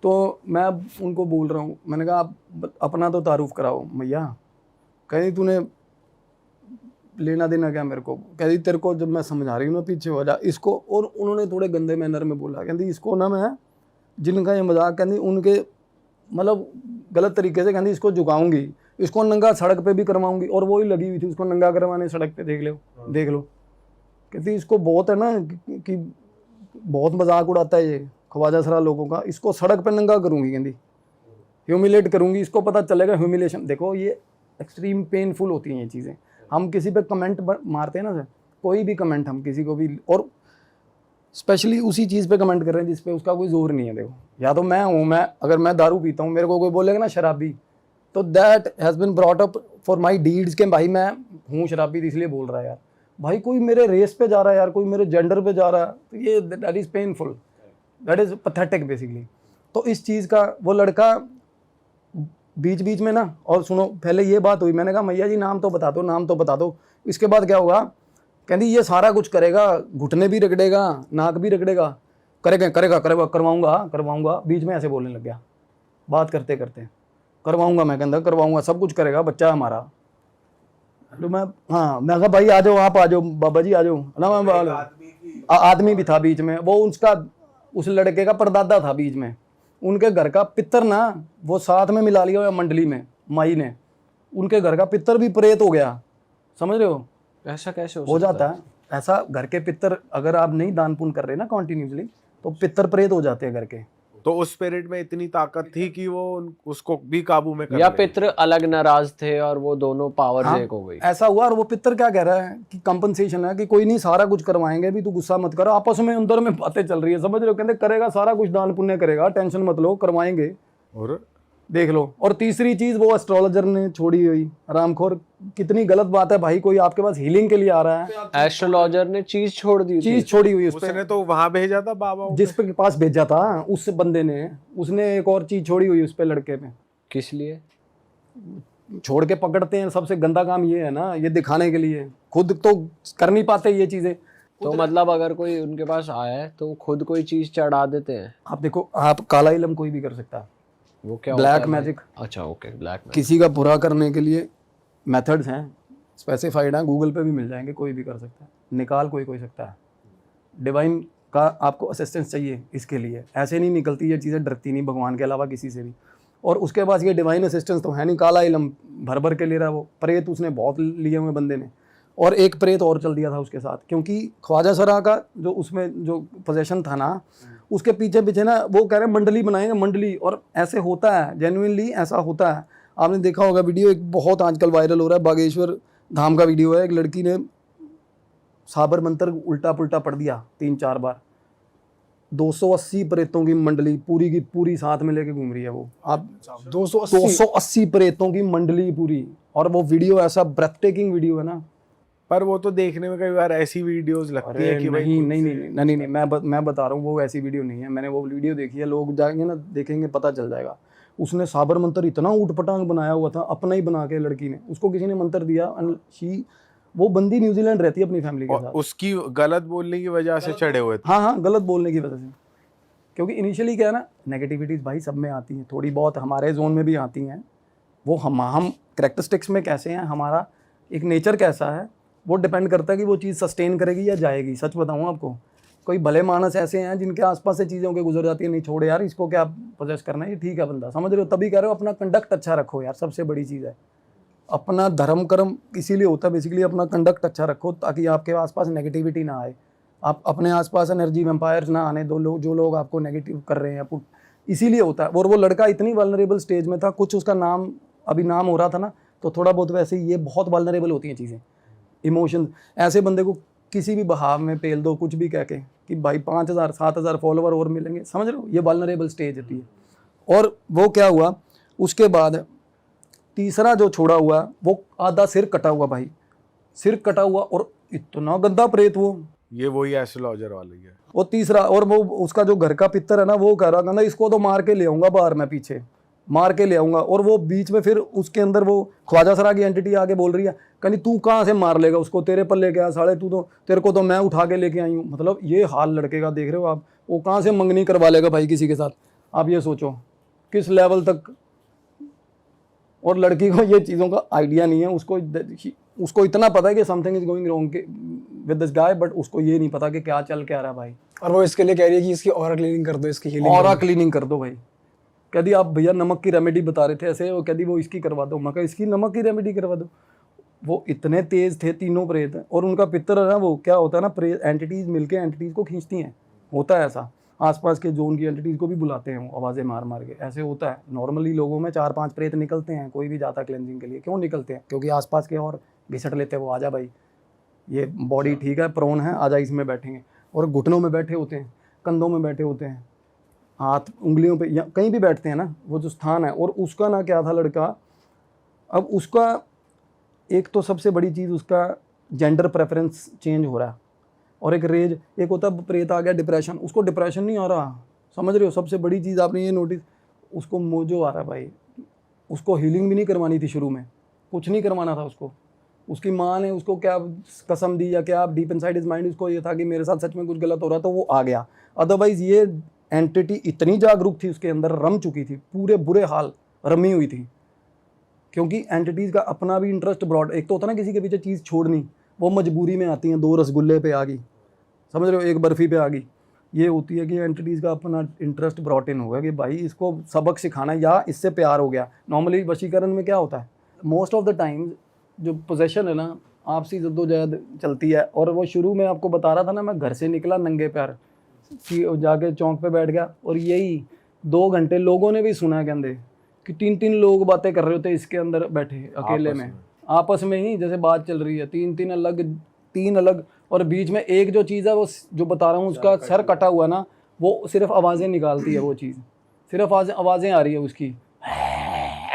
तो मैं अब उनको बोल रहा हूँ, मैंने कहा आप अपना तो तारुफ कराओ भैया। कहीं तूने लेना देना क्या मेरे को, कहती तेरे को जब मैं समझा रही हूँ ना पीछे हो जा इसको। और उन्होंने थोड़े गंदे मैनर में बोला, कहती इसको ना मैं, जिनका ये मजाक, कहती उनके मतलब गलत तरीके से, कहती इसको झुकाऊंगी, इसको नंगा सड़क पे भी करवाऊंगी। और वो ही लगी हुई थी उसको नंगा करवाने सड़क पे, देख लो। कहती इसको बहुत है ना कि बहुत मजाक उड़ाता है ये ख्वाजा सरा लोगों का, इसको सड़क पे नंगा करूंगी, कहती ह्यूमिलेट करूंगी, इसको पता चलेगा ह्यूमिलेशन। देखो ये एक्सट्रीम पेनफुल होती हैं ये चीज़ें। हम किसी पे कमेंट मारते हैं ना सर, कोई भी कमेंट हम किसी को भी, और स्पेशली उसी चीज़ पे कमेंट कर रहे हैं जिस पे उसका कोई जोर नहीं है। देखो, या तो मैं हूँ, मैं अगर मैं दारू पीता हूँ, मेरे को कोई बोलेगा ना शराबी, तो that has been brought up for my deeds के भाई मैं हूँ शराबी, इसलिए बोल रहा है यार। भाई कोई मेरे रेस पे जा रहा है यार, कोई मेरे जेंडर पे जा रहा है, तो ये that is painful, that is pathetic basically. तो इस चीज़ का वो लड़का बीच बीच में ना, और सुनो पहले ये बात हुई, मैंने कहा मैया जी नाम तो बता दो, नाम तो बता दो, इसके बाद क्या होगा। कहती ये सारा कुछ करेगा, घुटने भी रगड़ेगा, नाक भी रगड़ेगा, करेगा करवाऊंगा। बीच में ऐसे बोलने लग गया बात करते करते, करवाऊंगा, मैं कहता करवाऊंगा, सब कुछ करेगा, बच्चा है हमारा। तो मैं मैं कहा भाई आ जाओ, आप आ जाओ बाबा जी, आ जाओ ना। मैं आदमी भी था बीच में, वो उसका उस लड़के का परदादा था बीच में, उनके घर का पितर ना वो साथ में मिला लिया हुआ मंडली में, माई ने, उनके घर का पितर भी प्रेत हो गया, समझ रहे हो। ऐसा कैसे हो जाता है ऐसा, घर के पितर अगर आप नहीं दान पुण्य कर रहे ना कॉन्टिन्यूसली, तो पितर प्रेत हो जाते हैं घर के। तो उस स्पिरिट में इतनी ताकत थी कि वो उसको भी काबू में कर या ले। पितर अलग नाराज थे और वो दोनों पावर एक हो गई, ऐसा हुआ। और वो पितर क्या कह रहा है कि कंपनसेशन है, कि कोई नहीं सारा कुछ करवाएंगे भी, तू गुस्सा मत कर। आपस में अंदर में बातें चल रही है, समझ रहे हो, कहते करेगा सारा कुछ दान पुण्य करेगा, टेंशन मत लो, करवाएंगे, और देख लो। और तीसरी चीज वो एस्ट्रोलॉजर ने छोड़ी हुई, आरामखोर। कितनी गलत बात है भाई, कोई आपके पास हीलिंग के लिए आ रहा है, एस्ट्रोलॉजर ने चीज छोड़ दी, चीज छोड़ी हुई, उसने तो वहां भेजा था बाबा को। जिस पे पास भेजा था उस बंदे ने, उसने एक और चीज छोड़ी हुई उस पे, लड़के पे। किस लिए छोड़ के पकड़ते हैं, सबसे गंदा काम ये है ना, ये दिखाने के लिए, खुद तो कर नहीं पाते ये चीजें। तो मतलब अगर कोई उनके पास आया है तो खुद कोई चीज चढ़ा देते हैं। आप देखो, आप काला इलम कोई भी कर सकता है, वो क्या ब्लैक मैजिक। अच्छा ओके, ब्लैक मैजिक। किसी का बुरा करने के लिए मेथड्स हैं, स्पेसिफाइड हैं, गूगल पे भी मिल जाएंगे, कोई भी कर सकता है, निकाल कोई सकता है। डिवाइन का आपको असिस्टेंस चाहिए इसके लिए, ऐसे नहीं निकलती ये चीज़ें, डरती नहीं भगवान के अलावा किसी से भी। और उसके पास ये डिवाइन असिस्टेंस तो है नहीं, काला इलम भर भर के ले रहा है वो प्रेत, उसने बहुत लिए हुए बंदे ने, और एक प्रेत और चल दिया था उसके साथ, क्योंकि ख्वाजा सरा का जो उसमें जो पोजेशन था ना, उसके पीछे पीछे ना वो कह रहे हैं मंडली बनाएंगे मंडली, और ऐसे होता है, जेन्युइनली ऐसा होता है। आपने देखा होगा वीडियो, एक बहुत आजकल वायरल हो रहा है बागेश्वर धाम का वीडियो है, एक लड़की ने साबर मंत्र उल्टा पुल्टा पढ़ दिया 3-4 बार, 280 प्रेतों की मंडली पूरी की पूरी साथ में लेके घूम रही है वो। आप 280 प्रेतों की मंडली पूरी, और वो वीडियो ऐसा ब्रेथ टेकिंग वीडियो है ना। पर वो तो देखने में कई बार ऐसी वीडियोस लगती है कि भाई नहीं, मैं बता रहा हूँ वो ऐसी वीडियो नहीं है, मैंने वो वीडियो देखी है, लोग जाएंगे ना देखेंगे पता चल जाएगा। उसने साबर मंत्र इतना ऊट पटांग बनाया हुआ था, अपना ही बना के लड़की ने, उसको किसी ने मंत्र दिया, वो बंदी न्यूजीलैंड रहती है अपनी फैमिली के और साथ, उसकी गलत बोलने की वजह से चढ़े हुए थे। हाँ गलत बोलने की वजह से, क्योंकि इनिशियली क्या है ना, नेगेटिविटीज़ भाई सब में आती हैं, थोड़ी बहुत हमारे जोन में भी आती हैं। वो हम करैक्टरिस्टिक्स में कैसे हैं, हमारा एक नेचर कैसा है, वो डिपेंड करता है कि वो चीज़ सस्टेन करेगी या जाएगी। सच बताऊँ आपको, कोई भले मानस ऐसे हैं जिनके आसपास से चीज़ों के गुजर जाती है, नहीं छोड़ यार इसको क्या पोजेस करना है, ये ठीक है बंदा, समझ रहे हो, तभी कह रहे हो अपना कंडक्ट अच्छा रखो यार, सबसे बड़ी चीज़ है। अपना धर्म कर्म इसीलिए होता है बेसिकली, अपना कंडक्ट अच्छा रखो ताकि आपके आसपास नेगेटिविटी ना आए, आप अपने आसपास एनर्जी वैम्पायर्स ना आने दो, लोग जो लोग आपको नेगेटिव कर रहे हैं, इसीलिए होता है। और वो लड़का इतनी वल्नरेबल स्टेज में था, कुछ उसका नाम अभी नाम हो रहा था ना, तो थोड़ा बहुत वैसे ही ये बहुत वल्नरेबल होती हैं चीज़ें, इमोशन। ऐसे बंदे को किसी भी बहाव में पेल दो, कुछ भी कह के कि भाई 5000 7000 फॉलोवर और मिलेंगे, समझ रहे हो, ये वल्नरेबल स्टेज होती है। और वो क्या हुआ उसके बाद, तीसरा जो छोड़ा हुआ वो आधा सिर कटा हुआ भाई, सिर कटा हुआ, और इतना गंदा प्रेत वो, ये वही एस्ट्रोलॉजर वाली है। वो तीसरा। और वो उसका जो घर का पितर है ना, वो कह रहा था इसको तो मार के ले आऊंगा बाहर, मैं पीछे मार के ले आऊंगा। और वो बीच में फिर उसके अंदर वो ख्वाजा सरा की एंटिटी आके बोल रही है, कहनी तू कहाँ से मार लेगा उसको, तेरे पर लेके आया साले, तू तो, तेरे को तो मैं उठा के लेके आई हूँ। मतलब ये हाल लड़के का देख रहे हो आप, वो कहाँ से मंगनी करवा लेगा भाई किसी के साथ, आप ये सोचो किस लेवल तक। और लड़की को ये चीज़ों का आइडिया नहीं है, उसको इतना पता है कि something is going wrong with this guy, but उसको ये नहीं पता कि क्या चल क्या रहा है भाई। और वो इसके लिए कह रही है कि इसकी ऑरा क्लीनिंग कर दो, इसकी हीलिंग ऑरा क्लीनिंग कर दो भाई। कहती आप भैया नमक की रेमेडी बता रहे थे ऐसे, वो कहती वो इसकी करवा दो, मैं कहा इसकी नमक की रेमेडी करवा दो। वो इतने तेज थे तीनों प्रेत, और उनका पितर है ना, वो क्या होता है ना, प्रेत एंटिटीज मिलके एंटिटीज को खींचती हैं, होता है ऐसा। आसपास के जोन की एंटिटीज को भी बुलाते हैं वो आवाज़ें मार मार के, ऐसे होता है। नॉर्मली लोगों में 4-5 प्रेत निकलते हैं, कोई भी जाता क्लेंजिंग के लिए, क्यों निकलते हैं, क्योंकि आसपास के और घिसट लेते हैं वो, आजा भाई ये बॉडी ठीक है, प्रोन है, आजा इसमें बैठेंगे। और घुटनों में बैठे होते हैं, कंधों में बैठे होते हैं, हाथ उंगलियों पे या कहीं भी बैठते हैं ना, वो जो स्थान है। और उसका ना क्या था लड़का, अब उसका एक तो सबसे बड़ी चीज़ उसका जेंडर प्रेफरेंस चेंज हो रहा है, और एक रेज, एक होता है प्रेत आ गया डिप्रेशन, उसको डिप्रेशन नहीं आ रहा, समझ रहे हो। सबसे बड़ी चीज़ आपने ये नोटिस, उसको मोजो आ रहा है भाई। उसको हीलिंग भी नहीं करवानी थी शुरू में, कुछ नहीं करवाना था उसको। उसकी माँ ने उसको क्या कसम दी या क्या, डीप इनसाइड हिज माइंड उसको ये था कि मेरे साथ सच में कुछ गलत हो रहा, तो वो आ गया। अदरवाइज ये एंटिटी इतनी जागरूक थी उसके अंदर, रम चुकी थी, पूरे बुरे हाल रमी हुई थी। क्योंकि एंटिटीज़ का अपना भी इंटरेस्ट ब्रॉड, एक तो होता ना किसी के पीछे चीज़ छोड़नी, वो मजबूरी में आती हैं। 2 रसगुल्ले पे आ गई, समझ रहे हो, 1 बर्फ़ी पे आ गई। ये होती है कि एंटिटीज़ का अपना इंटरेस्ट ब्रॉट इन होगा कि भाई इसको सबक सिखाना, या इससे प्यार हो गया। नॉर्मली वशीकरण में क्या होता है, मोस्ट ऑफ द टाइम जो पोजेशन है ना, आपसी जद्दोजहद चलती है। और वो शुरू में आपको बता रहा था ना, मैं घर से निकला नंगे पैर, जाके चौंक पे बैठ गया, और यही 2 घंटे लोगों ने भी सुना कहते कि 3-3 लोग बातें कर रहे होते इसके अंदर बैठे अकेले में, आपस में ही जैसे बात चल रही है, 3 अलग। और बीच में एक जो चीज़ है वो जो बता रहा हूँ, उसका सर कटा हुआ ना, वो सिर्फ आवाज़ें निकालती है, वो चीज़ सिर्फ आवाज़ें आ रही है उसकी,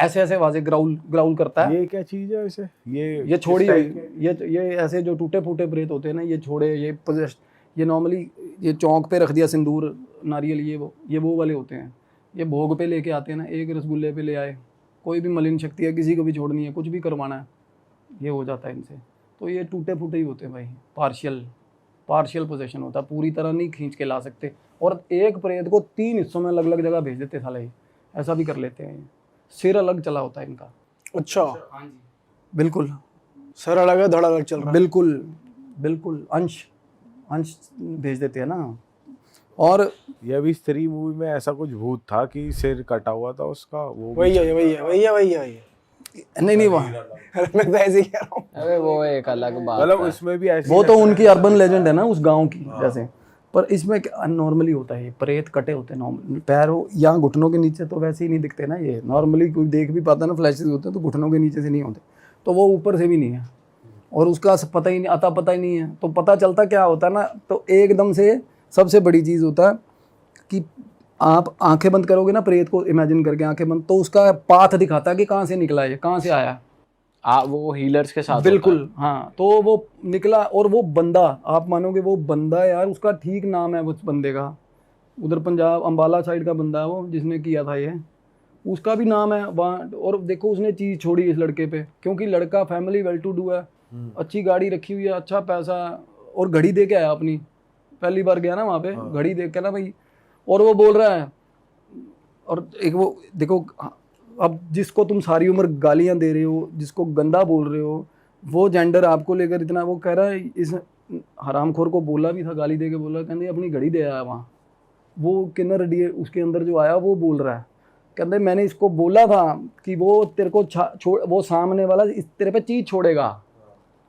ऐसे आवाज़ें ग्राउल करता है। ये क्या चीज़ है वैसे, ये छोड़ी, ये ऐसे जो टूटे फूटे प्रेत होते हैं ना, ये छोड़े, ये नॉर्मली ये चौंक पे रख दिया सिंदूर नारियल, ये वो वाले होते हैं। ये भोग पे लेके आते हैं ना, 1 रसगुल्ले पे ले आए, कोई भी मलिन शक्ति है, किसी को भी छोड़नी है, कुछ भी करवाना है, ये हो जाता है इनसे। तो ये टूटे फूटे ही होते हैं भाई, पार्शियल पोजेशन होता है, पूरी तरह नहीं खींच के ला सकते। और एक प्रेत को 3 हिस्सों में अलग अलग जगह भेज देते साले, ये ऐसा भी कर लेते हैं। सिर अलग चला होता है इनका। अच्छा, बिल्कुल, सर अलग है, धड़ अलग चल रहा है। बिल्कुल अंश अंश भेज देते हैं ना। और ये अभी स्त्री मूवी में ऐसा कुछ भूत था कि सिर कटा हुआ था उसका, वो भी- वही है वही है वही है वही है वही है। नहीं वहाँ मैं तो ऐसे ही कह रहा हूँ। अरे वो एक अलग बात मतलब है। उसमें भी ऐसी वो तो उनकी अर्बन लेजेंड है ना उस गांव की जैसे। पर इसमें नॉर्मली होता है, ये प्रेत कटे होते हैं नॉर्मल, पैरों या घुटनों के नीचे तो वैसे ही नहीं दिखते ना, ये नॉर्मली कोई देख भी पाता ना, फ्लैशेस होते हैं तो घुटनों के नीचे से नहीं होते, तो वो ऊपर से भी नहीं है और उसका पता ही नहीं, अता पता ही नहीं है। तो पता चलता क्या होता है ना, तो एकदम से सबसे बड़ी चीज़ होता है कि आप आंखें बंद करोगे ना, प्रेत को इमेजिन करके आंखें बंद, तो उसका पाथ दिखाता है कि कहाँ से निकला है, कहाँ से आया है। वो हीलर्स के साथ होता बिल्कुल हाँ, तो वो निकला और वो बंदा, आप मानोगे वो बंदा यार, उसका ठीक नाम है उस बंदे का, उधर पंजाब अंबाला साइड का बंदा है वो जिसने किया था ये, उसका भी नाम है वहाँ। और देखो उसने चीज़ छोड़ी इस लड़के पे, क्योंकि लड़का फैमिली वेल टू डू है, अच्छी गाड़ी रखी हुई है, अच्छा पैसा, और घड़ी दे के आया अपनी, पहली बार गया ना वहाँ पे, घड़ी देख के ना भाई, और वो बोल रहा है। और एक वो देखो, अब जिसको तुम सारी उम्र गालियां दे रहे हो, जिसको गंदा बोल रहे हो, वो जेंडर आपको लेकर इतना वो कह रहा है, इस हरामखोर को बोला भी था, गाली दे के बोला, कहते अपनी घड़ी दे आया वहाँ। वो किन्नर डी उसके अंदर जो आया वो बोल रहा है, कहते मैंने इसको बोला था कि वो तेरे को वो सामने वाला तेरे पे चीज छोड़ेगा,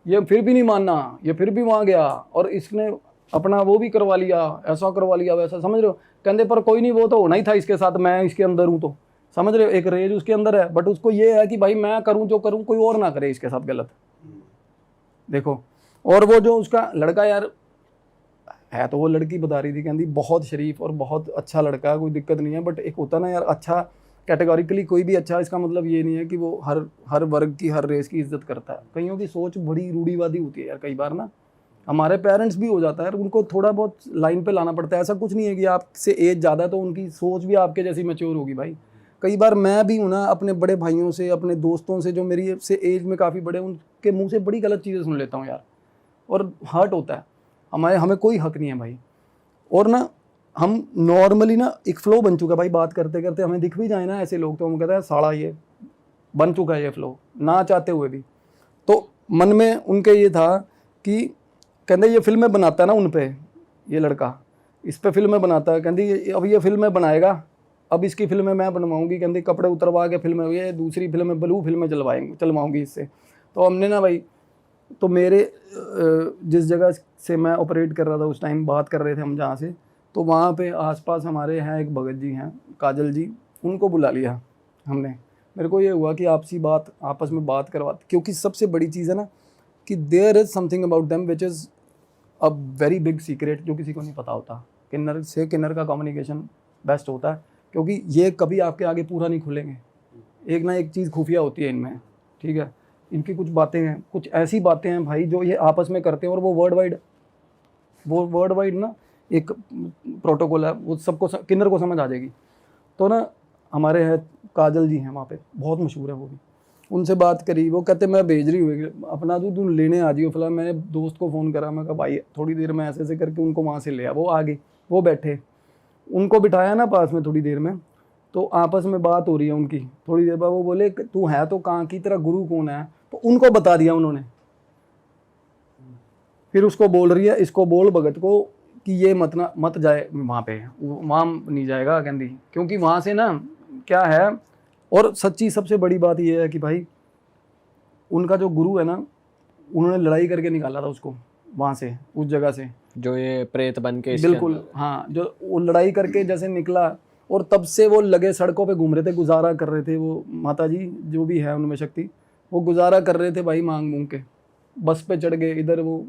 ये फिर भी नहीं मानना, ये फिर भी वहाँ गया और इसने अपना वो भी करवा लिया, ऐसा करवा लिया वैसा, समझ रहे हो। कहते पर कोई नहीं, वो तो होना ही था इसके साथ, मैं इसके अंदर हूँ, तो समझ रहे हो, एक रेज उसके अंदर है, बट उसको ये है कि भाई मैं करूँ जो करूँ, कोई और ना करे इसके साथ गलत। देखो, और वो जो उसका लड़का यार है, तो वो लड़की बता रही थी, कहती बहुत शरीफ और बहुत अच्छा लड़का है, कोई दिक्कत नहीं है, बट एक होता ना यार अच्छा कैटेगोरिकली कोई भी अच्छा, इसका मतलब ये नहीं है कि वो हर वर्ग की, हर रेस की इज्जत करता है। कईयों की सोच बड़ी रूढ़ीवादी होती है यार, कई बार ना हमारे पेरेंट्स भी हो जाता है, उनको थोड़ा बहुत लाइन पे लाना पड़ता है। ऐसा कुछ नहीं है कि आपसे एज ज़्यादा है तो उनकी सोच भी आपके जैसी मैच्योर होगी भाई। कई बार मैं भी हूँ ना, अपने बड़े भाइयों से, अपने दोस्तों से जो मेरी से एज में काफ़ी बड़े, उनके मुंह से बड़ी गलत चीज़ें सुन लेता हूँ यार, और हर्ट होता है। हमें कोई हक नहीं है भाई। और ना हम नॉर्मली ना एक फ्लो बन चुका है भाई, बात करते करते हमें दिख भी जाए ना ऐसे लोग, तो हम कहते हैं साला ये बन चुका है ये फ्लो, ना चाहते हुए भी। तो मन में उनके ये था कि कहते ये फिल्में बनाता है ना उन पे, ये लड़का इस पे फिल्में बनाता है, कहती अब ये फिल्में बनाएगा, अब इसकी फिल्में मैं बनवाऊंगी, कहती कपड़े उतरवा के फिल्में, ये दूसरी फिल्में ब्लू फिल्में चलवाऊंगी इससे। तो हमने ना भाई, तो मेरे जिस जगह से मैं ऑपरेट कर रहा था उस टाइम, बात कर रहे थे हम जहाँ से, तो वहाँ पे आसपास हमारे हैं एक भगत जी हैं, काजल जी, उनको बुला लिया हमने। मेरे को ये हुआ कि आपस में बात करवा, क्योंकि सबसे बड़ी चीज़ है ना कि there is something about them which is a very big secret, जो किसी को नहीं पता होता। किन्नर से किन्नर का कम्युनिकेशन बेस्ट होता है, क्योंकि ये कभी आपके आगे पूरा नहीं खुलेंगे, एक ना एक चीज़ खुफिया होती है इनमें, ठीक है। इनकी कुछ बातें हैं, कुछ ऐसी बातें हैं भाई जो ये आपस में करते हैं, और वो वर्ल्ड वाइड ना एक प्रोटोकॉल है, वो सबको किन्नर को समझ आ जाएगी। तो ना हमारे हैं काजल जी हैं वहाँ पे, बहुत मशहूर है वो भी, उनसे बात करी, वो कहते मैं भेज रही हूँ अपना, तू लेने आ जाइयो फिलहाल। मैंने दोस्त को फ़ोन करा, मैं कहा भाई थोड़ी देर में ऐसे ऐसे करके उनको वहाँ से ले आ। वो आ गए, वो बैठे, उनको बिठाया ना पास में थोड़ी देर में, तो आपस में बात हो रही है उनकी। थोड़ी देर बाद वो बोले तू है तो कहाँ की, तेरा गुरु कौन है, तो उनको बता दिया उन्होंने। फिर उसको बोल रही है, इसको बोल भगत को कि ये मत जाए वहाँ पे, वहाँ नहीं जाएगा कहती, क्योंकि वहाँ से ना क्या है। और सच्ची सबसे बड़ी बात ये है कि भाई उनका जो गुरु है ना, उन्होंने लड़ाई करके निकाला था उसको वहाँ से, उस जगह से, जो ये प्रेत बन के इसके बिल्कुल हाँ, जो वो लड़ाई करके जैसे निकला, और तब से वो लगे सड़कों पे घूम रहे थे, गुजारा कर रहे थे। वो माता जी जो भी है उनमें शक्ति, वो गुजारा कर रहे थे भाई, मांग मूंग के, बस पे चढ़ गए इधर वो।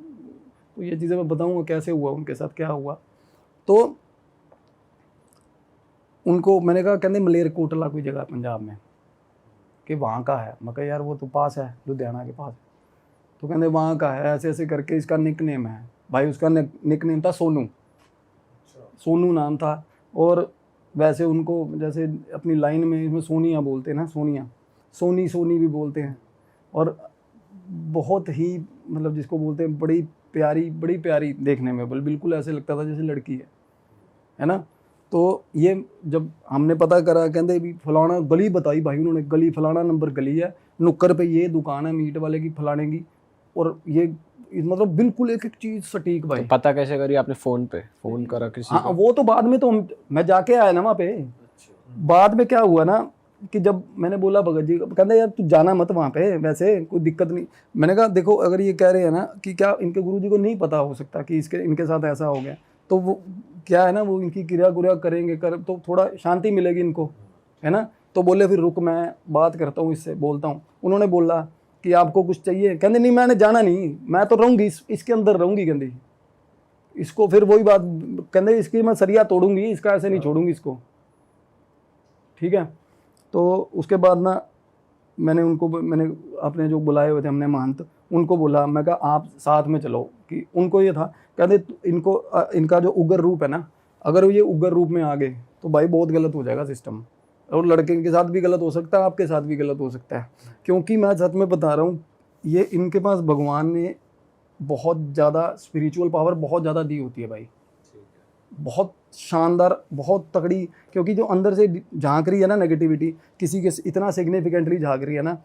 तो ये चीज़ें मैं बताऊँगा कैसे हुआ उनके साथ, क्या हुआ। तो उनको मैंने कहा, कहते मलेरकोटला कोई जगह पंजाब में, कि वहाँ का है। मैं कहा यार वो तो पास है, लुधियाना के पास। तो कहते वहाँ का है, ऐसे ऐसे करके इसका निक नेम है भाई। उसका निक नेम था सोनू, सोनू नाम था। और वैसे उनको जैसे अपनी लाइन में इसमें सोनिया बोलते हैं ना, सोनी भी बोलते हैं। और बहुत ही मतलब जिसको बोलते हैं बड़ी प्यारी देखने में, बिल्कुल ऐसे लगता था जैसे लड़की है ना। तो ये जब हमने पता करा, कहते भी फलाना गली बताई भाई उन्होंने, गली फलाना नंबर गली है, नुक्कर पे ये दुकान है मीट वाले की फलाने की, और ये मतलब बिल्कुल एक एक चीज सटीक भाई। तो पता कैसे करी आपने? फोन पे फोन करा किसी हाँ को? वो तो बाद में, तो मैं जाके आया ना वहाँ पे। बाद में क्या हुआ ना कि जब मैंने बोला भगत जी, कहते यार तू जाना मत वहाँ पे, वैसे कोई दिक्कत नहीं। मैंने कहा देखो अगर ये कह रहे हैं ना कि क्या इनके गुरुजी को नहीं पता हो सकता कि इनके साथ ऐसा हो गया, तो वो क्या है ना, वो इनकी क्रिया कुरिया करेंगे तो थोड़ा शांति मिलेगी इनको, है ना। तो बोले फिर रुक मैं बात करता हूँ इससे, बोलता हूँ। उन्होंने बोला कि आपको कुछ चाहिए? कहते नहीं मैंने जाना नहीं, मैं तो रहूँगी इसके अंदर रहूँगी। कहते इसको फिर वही बात, कहते इसकी मैं सरिया तोड़ूंगी, इसका ऐसे नहीं छोड़ूंगी इसको, ठीक है। तो उसके बाद ना मैंने अपने जो बुलाए हुए थे हमने महंत, उनको बोला, मैं कहा आप साथ में चलो। कि उनको ये था, कहते इनका जो उग्र रूप है ना, अगर ये उग्र रूप में आ गए तो भाई बहुत गलत हो जाएगा सिस्टम, और लड़के के साथ भी गलत हो सकता है, आपके साथ भी गलत हो सकता है। क्योंकि मैं सच में बता रहा हूँ, ये इनके पास भगवान ने बहुत ज़्यादा स्पिरिचुअल पावर बहुत ज़्यादा दी होती है भाई, बहुत शानदार, बहुत तगड़ी। क्योंकि जो अंदर से झांक रही है ना नेगेटिविटी, किसी के इतना सिग्निफिकेंटली झांक रही है ना,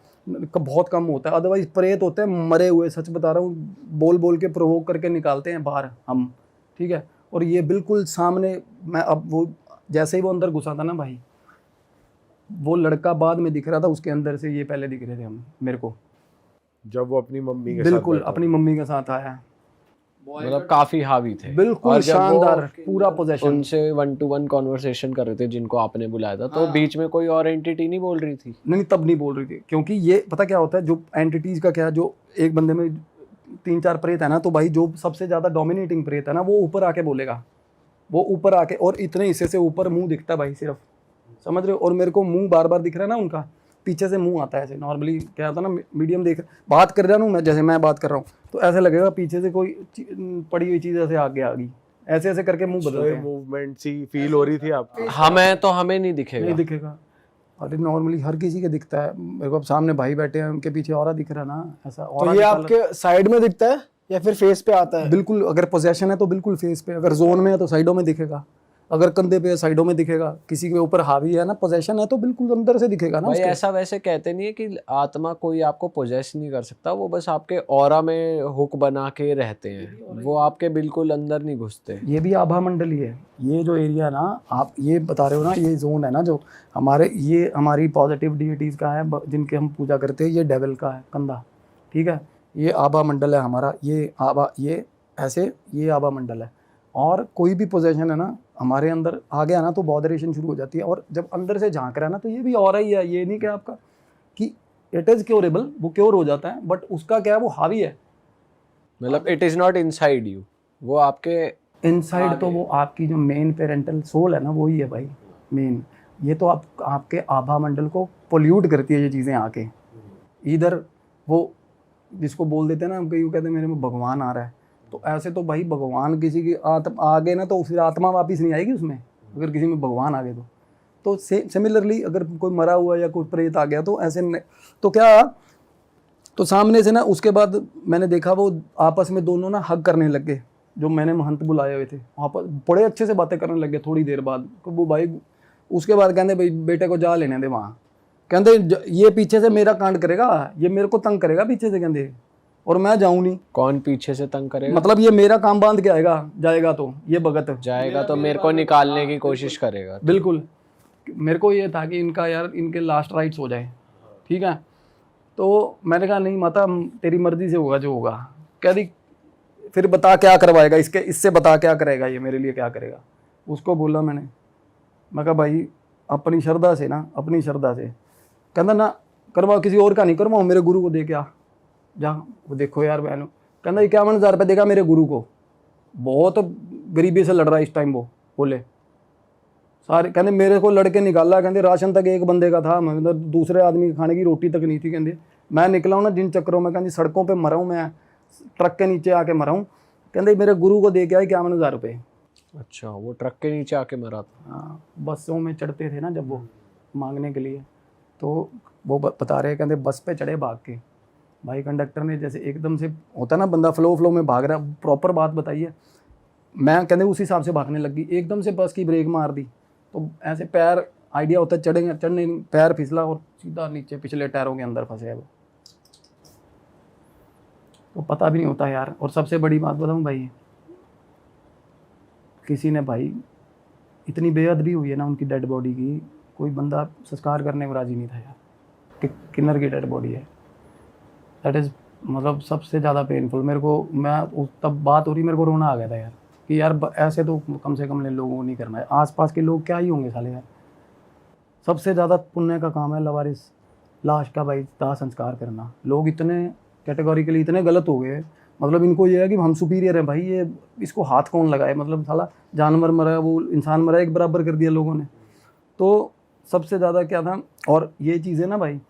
बहुत कम होता है। अदरवाइज प्रेत होते हैं मरे हुए, सच बता रहा हूँ, बोल बोल के प्रोवोक करके निकालते हैं बाहर हम, ठीक है। और ये बिल्कुल सामने, मैं अब वो जैसे ही वो अंदर घुसा था ना भाई, वो लड़का बाद में दिख रहा था, उसके अंदर से ये पहले दिख रहे थे हम मेरे को, जब वो अपनी मम्मी के साथ बिल्कुल बैठा अपनी मम्मी के साथ आया, मतलब काफी हावी थे। बिल्कुल और जब वो शानदार पूरा पोजेशन। उनसे 1-to-1 कॉन्वर्सेशन कर रहे थे जिनको आपने बुलाया था, तो बीच में कोई और एंटिटी नहीं बोल रही थी? नहीं तब नहीं बोल रही थी, क्योंकि ये पता क्या होता है, जो एंटिटीज का क्या है, जो एक बंदे में 3-4 प्रेत है ना, तो भाई जो सबसे ज्यादा डोमिनेटिंग प्रेत है ना, वो ऊपर आके बोलेगा, वो ऊपर आके, और इतने हिस्से से ऊपर मुंह दिखता है भाई सिर्फ, समझ रहे हो। और मेरे को मुंह बार बार दिख रहा है ना उनका, पीछे से मुंह आता है ऐसे। नॉर्मली क्या होता है ना, मीडियम देख बात कर रहा हूँ मैं, जैसे मैं बात कर रहा हूँ तो ऐसे लगेगा पीछे से कोई पड़ी हुई चीज़ ऐसे आगे आ गई, ऐसे ऐसे करके मुंह बदलते हैं। मूवमेंट सी फील हो रही थी आपको? हमें नहीं दिखेगा। नहीं दिखेगा, अरे नॉर्मली हर किसी के दिखता है। मेरे को अब सामने भाई बैठे हैं, उनके पीछे ऑरा दिख रहा है ना, ऐसा तो ऑरा ये आपके साइड में दिखता है या फिर फेस पे आता है? बिल्कुल, अगर पोजेशन है तो बिल्कुल फेस पे, अगर जोन में है तो साइडों में दिखेगा, अगर कंधे पे है साइडों में दिखेगा, किसी के ऊपर हावी है ना, पोजेशन है तो बिल्कुल अंदर से दिखेगा ना भाई उसके। ऐसा वैसे कहते नहीं है कि आत्मा कोई आपको पोजेस नहीं कर सकता, वो बस आपके ऑरा में हुक बना के रहते हैं, वो आपके बिल्कुल अंदर नहीं घुसते। ये भी आभा मंडल ही है, ये जो एरिया ना आप ये बता रहे हो ना, ये जोन है ना जो हमारे, ये हमारी पॉजिटिव डिएटीज का है, जिनके हम पूजा करते हैं, ये डेविल का है कंधा, ठीक है। ये आभा मंडल है हमारा, ये आभा, ये ऐसे, ये आभा मंडल है। और कोई भी पोजेशन है ना हमारे अंदर आ गया ना, तो बॉडरेशन शुरू हो जाती है। और जब अंदर से झांक रहा है ना, तो ये भी और ही है, ये नहीं क्या आपका कि इट इज़ क्योरेबल, वो क्योर हो जाता है, बट उसका क्या है, वो हावी है। मतलब it is not inside you, वो आपके इनसाइड तो वो आपकी जो मेन पेरेंटल सोल है ना, वो ही है भाई मेन। ये तो आपके आभा मंडल को पोल्यूट करती है ये चीज़ें आके। इधर वो जिसको बोल देते हैं ना, हम कहीं कहते हैं मेरे में भगवान आ रहा है, तो ऐसे तो भाई भगवान किसी की आ गए ना, तो फिर आत्मा वापिस नहीं आएगी उसमें, अगर किसी में भगवान आ गए तो सिमिलरली अगर कोई मरा हुआ या कोई प्रेत आ गया तो ऐसे तो क्या, तो सामने से ना उसके बाद मैंने देखा वो आपस में दोनों ना हग करने लग गए, जो मैंने महंत बुलाए हुए थे, आपस बड़े अच्छे से बातें करने लग गए थोड़ी देर बाद। तो वो भाई उसके बाद कहते भाई बेटे को जा लेने दे वहाँ, कहते ये पीछे से मेरा कांड करेगा, ये मेरे को तंग करेगा पीछे से, कहते और मैं जाऊँ नहीं। कौन पीछे से तंग करेगा? मतलब ये मेरा काम बांध के आएगा, जाएगा तो ये भगत जाएगा तो मेरे को निकालने की कोशिश करेगा। बिल्कुल, मेरे को ये था कि इनका यार इनके लास्ट राइट्स हो जाए, ठीक है। तो मैंने कहा नहीं माता, तेरी मर्जी से होगा जो होगा। कह दी फिर बता क्या करवाएगा इससे बता क्या करेगा ये, मेरे लिए क्या करेगा। उसको बोला मैं कहा भाई अपनी श्रद्धा से ना, अपनी श्रद्धा से। कहना ना करवाओ, किसी और का नहीं करवाओ, मेरे गुरु को दे क्या जा। वो देखो यार बहनों, कहना 51,000 रुपये देगा मेरे गुरु को, बहुत गरीबी से लड़ रहा है इस टाइम। वो बोले सारे, कहते मेरे को लड़के निकाला, कहते राशन तक एक बंदे का था, मतलब दूसरे आदमी खाने की रोटी तक नहीं थी। कहते मैं निकला हूँ ना जिन चक्करों में, कहते सड़कों पे मरा हूँ मैं, ट्रक के नीचे आके मरा हूँ। कहते मेरे गुरु को दे के आए 51,000 रुपये। अच्छा, वो ट्रक के नीचे आके मरा था? हाँ, बसों में चढ़ते थे ना जब वो मांगने के लिए, तो वो बता रहे, कहते बस पे चढ़े भाग के, भाई कंडक्टर ने जैसे एकदम से होता ना बंदा फ्लो में भाग रहा, प्रॉपर बात बताइए। मैं कहते उस हिसाब से भागने लग गई, एकदम से बस की ब्रेक मार दी, तो ऐसे पैर आइडिया होता है चढ़ने, पैर फिसला और सीधा नीचे पिछले टायरों के अंदर फंसे है वो। तो पता भी नहीं होता यार। और सबसे बड़ी बात बताऊं भाई, किसी ने भाई इतनी बेअदबी हुई है ना उनकी डेड बॉडी की, कोई बंदा संस्कार करने को राजी नहीं था यार कि किन्नर की डेड बॉडी है। दैट इज़ मतलब सबसे ज़्यादा पेनफुल मेरे को। मैं तब बात हो रही, मेरे को रोना आ गया था यार कि यार ऐसे तो कम से कम ने लोगों को नहीं करना है। आसपास के लोग क्या ही होंगे साले यार। सबसे ज़्यादा पुण्य का काम है लवारिस लाश का भाई दाह संस्कार करना। लोग इतने कैटेगोरिकली इतने गलत हो गए, मतलब इनको ये है कि हम सुपीरियर हैं भाई, ये इसको हाथ कौन लगाए, मतलब साला जानवर मरा वो इंसान मरा एक बराबर कर दिया लोगों ने। तो सबसे ज़्यादा क्या था, और ये चीज़ें ना भाई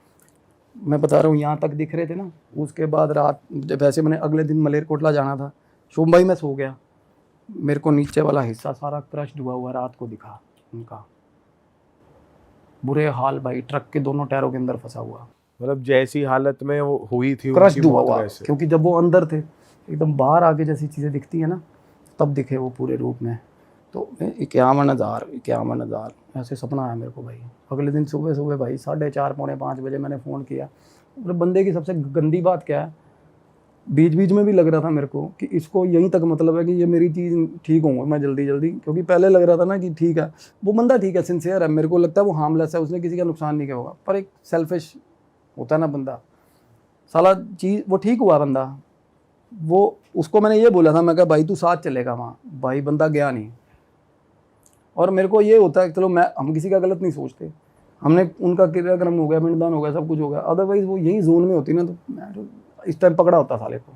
मैं बता रहा हूँ यहाँ तक दिख रहे थे ना, उसके बाद रात वैसे मैंने अगले दिन मलेरकोटला जाना था, शुभ में सो गया, मेरे को नीचे वाला हिस्सा सारा क्रश हुआ हुआ रात को दिखा उनका, बुरे हाल भाई, ट्रक के दोनों टायरों के अंदर फंसा हुआ, मतलब जैसी हालत में वो हुई थी क्रश उनकी हुआ मौत हुआ, वैसे। क्योंकि जब वो अंदर थे एकदम बाहर आके जैसी चीज़ें दिखती है ना तब दिखे वो पूरे रूप में। तो 51,000 ऐसे सपना आया मेरे को भाई। अगले दिन सुबह सुबह भाई 4:30 पौने 5 बजे मैंने फ़ोन किया। मतलब बंदे की सबसे गंदी बात क्या है, बीच बीच में भी लग रहा था मेरे को कि इसको यहीं तक मतलब है कि ये मेरी चीज़ ठीक होंगे मैं जल्दी जल्दी, क्योंकि पहले लग रहा था ना कि ठीक है वो बंदा ठीक है सिंसियर है, मेरे को लगता है वो हार्मलेस है, उसने किसी का नुकसान नहीं किया होगा, पर एक सेल्फिश होता है ना बंदा, साला चीज़ वो ठीक हुआ बंदा। वो उसको मैंने ये बोला था, मैं कहा भाई तू साथ चलेगा वहाँ, भाई बंदा गया नहीं। और मेरे को ये होता है चलो हम किसी का गलत नहीं सोचते, हमने उनका क्रियाक्रम हो गया, पिंडदान हो गया, सब कुछ हो गया, अदरवाइज वो यही जोन में होती ना तो मैं तो इस टाइम पकड़ा होता साले को।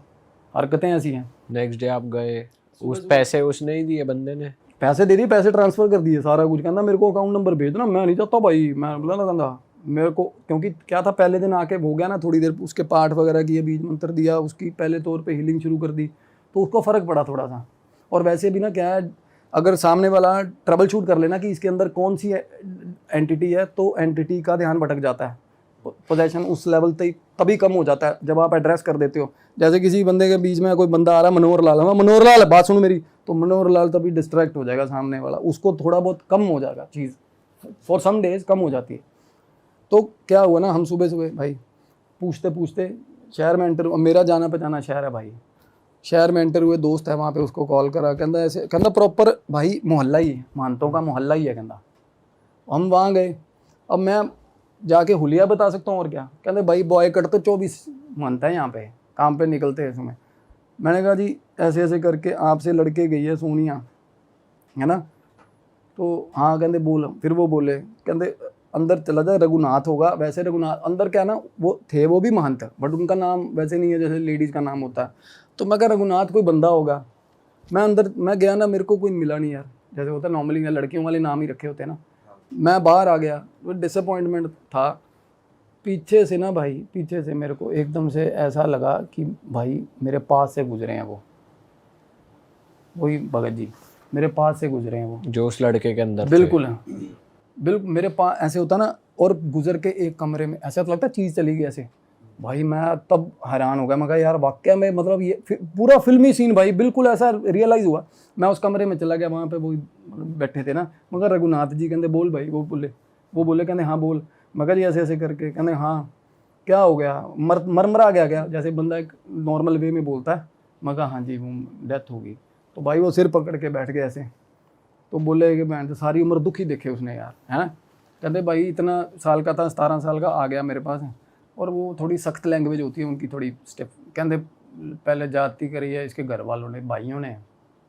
हरकतें ऐसी हैं। नेक्स्ट डे आप गए, उस पैसे उसने ही दिए बंदे ने? पैसे दे दिए, पैसे ट्रांसफ़र कर दिए सारा कुछ, कहना मेरे को अकाउंट नंबर भेज दो ना, मैं नहीं चाहता भाई, मैं बोला ना कहना मेरे को, क्योंकि क्या था पहले दिन आके हो गया ना थोड़ी देर उसके पाठ वगैरह किए, बीज मंत्र दिया, उसकी पहले तौर पे हीलिंग शुरू कर दी, तो उसको फ़र्क पड़ा थोड़ा सा। और वैसे भी ना क्या है, अगर सामने वाला ट्रबल शूट कर लेना कि इसके अंदर कौन सी एंटिटी है, तो एंटिटी का ध्यान भटक जाता है, पोजेशन उस लेवल तक तभी कम हो जाता है जब आप एड्रेस कर देते हो। जैसे किसी बंदे के बीच में कोई बंदा आ रहा है, मनोहर लाल, हाँ मनोहर लाल बात सुनो मेरी, तो मनोहर लाल तभी डिस्ट्रैक्ट हो जाएगा सामने वाला, उसको थोड़ा बहुत कम हो जाएगा चीज़, फॉर सम डेज कम हो जाती है। तो क्या हुआ ना, हम सुबह सुबह भाई पूछते पूछते शहर में एंटर, मेरा जाना पहचाना शहर है भाई, शहर में एंटर हुए, दोस्त है वहाँ पे, उसको कॉल करा, कहता ऐसे, कहता प्रॉपर भाई मोहल्ला ही है, मानतों का मोहल्ला ही है, कहता हम वहाँ गए। अब मैं जाके हुलिया बता सकता हूँ और क्या, कहते भाई बॉय कट तो 24 मानता है यहाँ पे, काम पे निकलते हैं इसमें। मैंने कहा जी ऐसे ऐसे करके आपसे लड़के गई है सोनिया, है ना, तो हाँ कहते बोल, फिर वो बोले, कहते अंदर चला जाए रघुनाथ होगा, वैसे रघुनाथ अंदर क्या ना वो थे, वो भी महंत, बट उनका नाम वैसे नहीं है जैसे लेडीज़ का नाम होता है। तो मैं कहा रघुनाथ कोई बंदा होगा, मैं अंदर मैं गया ना, मेरे को कोई मिला नहीं यार, जैसे होता है नॉर्मली लड़कियों वाले नाम ही रखे होते हैं ना। मैं बाहर आ गया, वो डिसअपॉइंटमेंट था। पीछे से ना भाई, पीछे से मेरे को एकदम से ऐसा लगा कि भाई मेरे पास से गुजरे हैं वो, वही भगत जी मेरे पास से गुजरे हैं वो, जो उस लड़के के अंदर बिल्कुल है, बिल्कुल मेरे पास ऐसे होता ना, और गुजर के एक कमरे में ऐसा तो लगता है चीज़ चली गई ऐसे। भाई मैं तब हैरान हो गया, मैं कहा यार वाकया में मतलब ये पूरा फिल्मी सीन भाई, बिल्कुल ऐसा रियलाइज़ हुआ। मैं उस कमरे में चला गया, वहाँ पे वो बैठे थे ना, मगर रघुनाथ जी कहते बोल भाई, वो बोले कहते हाँ बोल। मगर जी ऐसे ऐसे करके कहते हाँ क्या हो गया, मरमरा गया क्या, जैसे बंदा एक नॉर्मल वे में बोलता है। मगर हाँ जी वो डेथ होगी। तो भाई वो सिर पकड़ के बैठ गए ऐसे, तो बोले कि बहन सारी उम्र दुख ही देखे उसने यार, है ना। कहते भाई इतना साल का था, 17 साल का, आ गया मेरे पास, और वो थोड़ी सख्त लैंग्वेज होती है उनकी, थोड़ी स्टेप, कहते पहले जाति करी है इसके घर वालों ने, भाइयों ने,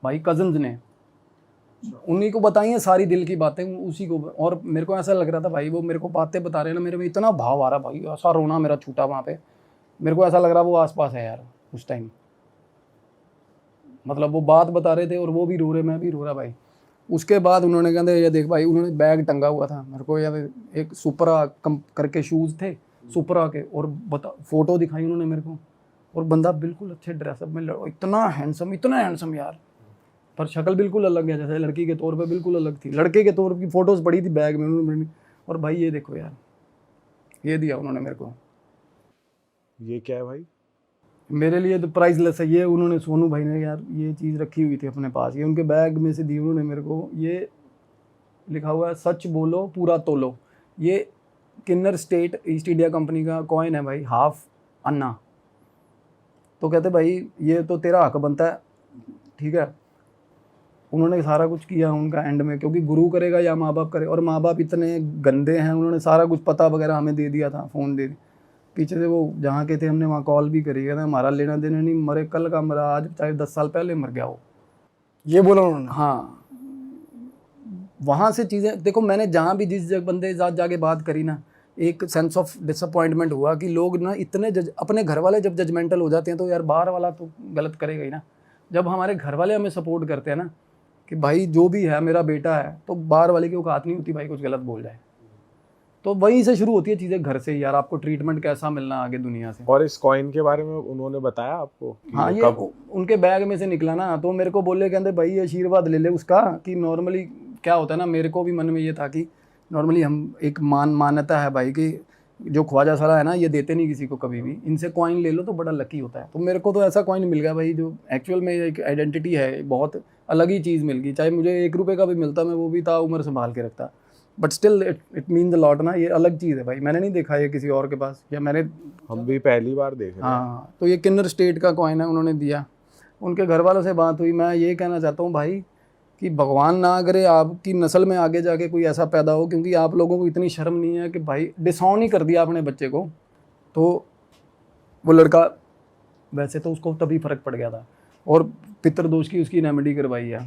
भाई कजन्स ने, उन्हीं को बताई हैं सारी दिल की बातें उसी को। और मेरे को ऐसा लग रहा था भाई वो मेरे को बातें बता रहे हैं ना, मेरे में इतना भाव आ रहा भाई, ऐसा रोना मेरा छूटा वहाँ पे, मेरे को ऐसा लग रहा वो आसपास है यार उस टाइम, मतलब वो बात बता रहे थे और वो भी रो रहे, मैं भी रो रहा भाई। उसके बाद उन्होंने कहते ये देख भाई, उन्होंने बैग टंगा हुआ था मेरे को, या एक सुपरा कम करके शूज़ थे सुपरा के, और फ़ोटो दिखाई उन्होंने मेरे को, और बंदा बिल्कुल अच्छे ड्रेसअप में, इतना हैंडसम यार, पर शक्ल बिल्कुल अलग है, जैसे लड़की के तौर पे बिल्कुल अलग थी, लड़के के तौर की फ़ोटोज़ पड़ी थी बैग में उन्होंने। और भाई ये देखो यार, ये दिया उन्होंने मेरे को, ये क्या है भाई? मेरे लिए तो प्राइसलेस है ये, उन्होंने सोनू भाई ने यार ये चीज़ रखी हुई थी अपने पास, ये उनके बैग में से दी उन्होंने मेरे को। ये लिखा हुआ है सच बोलो पूरा तोलो, ये किन्नर स्टेट ईस्ट इंडिया कंपनी का कॉइन है भाई, हाफ अन्ना, तो कहते भाई ये तो तेरा हक बनता है, ठीक है। उन्होंने सारा कुछ किया उनका एंड में, क्योंकि गुरु करेगा या माँ बाप करे, और माँ बाप इतने गंदे हैं, उन्होंने सारा कुछ पता वगैरह हमें दे दिया था, फ़ोन दे दिया। पीछे से वो जहाँ के थे हमने वहाँ कॉल भी करी, कहते हमारा लेना देना नहीं, मरे कल का मरा आज, चाहे 10 साल पहले मर गया हो। ये बोला उन्होंने? हाँ, वहाँ से चीज़ें देखो, मैंने जहाँ भी जिस बंदे के साथ जाके बात करी ना, एक सेंस ऑफ डिसअपॉइंटमेंट हुआ कि लोग ना इतने अपने घर वाले जब जजमेंटल हो जाते हैं तो यार बाहर वाला तो गलत करेगा ही ना। जब हमारे घर वाले हमें सपोर्ट करते हैं ना कि भाई जो भी है मेरा बेटा है, तो बाहर वाले की औकात नहीं होती भाई कुछ गलत बोल जाए। तो वहीं से शुरू होती है चीज़ें, घर से ही यार, आपको ट्रीटमेंट कैसा मिलना आगे दुनिया से। और इस कॉइन के बारे में उन्होंने बताया आपको कि हाँ, ये उनके बैग में से निकला ना, तो मेरे को बोले, कहते भाई ये आशीर्वाद ले ले उसका, कि नॉर्मली क्या होता है ना, मेरे को भी मन में ये था कि नॉर्मली हम एक मान्यता है भाई कि जो ख्वाजा साला है ना, ये देते नहीं किसी को कभी भी, इनसे कॉइन ले लो तो बड़ा लकी होता है। तो मेरे को तो ऐसा कॉइन मिल गया भाई जो एक्चुअल में एक आइडेंटिटी है, बहुत अलग ही चीज़ मिल गई। चाहे मुझे 1 रुपये का भी मिलता, मैं वो भी ताउम्र संभाल के रखता, but still it means a lot ना। ये अलग चीज़ है भाई, मैंने नहीं देखा ये किसी और के पास, या मैंने, हम भी पहली बार देख रहे हैं। हाँ, तो ये किन्नर स्टेट का कॉइन है, उन्होंने दिया। उनके घर वालों से बात हुई, मैं ये कहना चाहता हूँ भाई कि भगवान ना करे आपकी नस्ल में आगे जाके कोई ऐसा पैदा हो, क्योंकि आप लोगों को इतनी शर्म नहीं है कि भाई डिसऑन ही कर दिया अपने बच्चे को। तो वो लड़का, वैसे तो उसको तभी फ़र्क पड़ गया था, और पितृदोष की उसकी रेमेडी करवाई है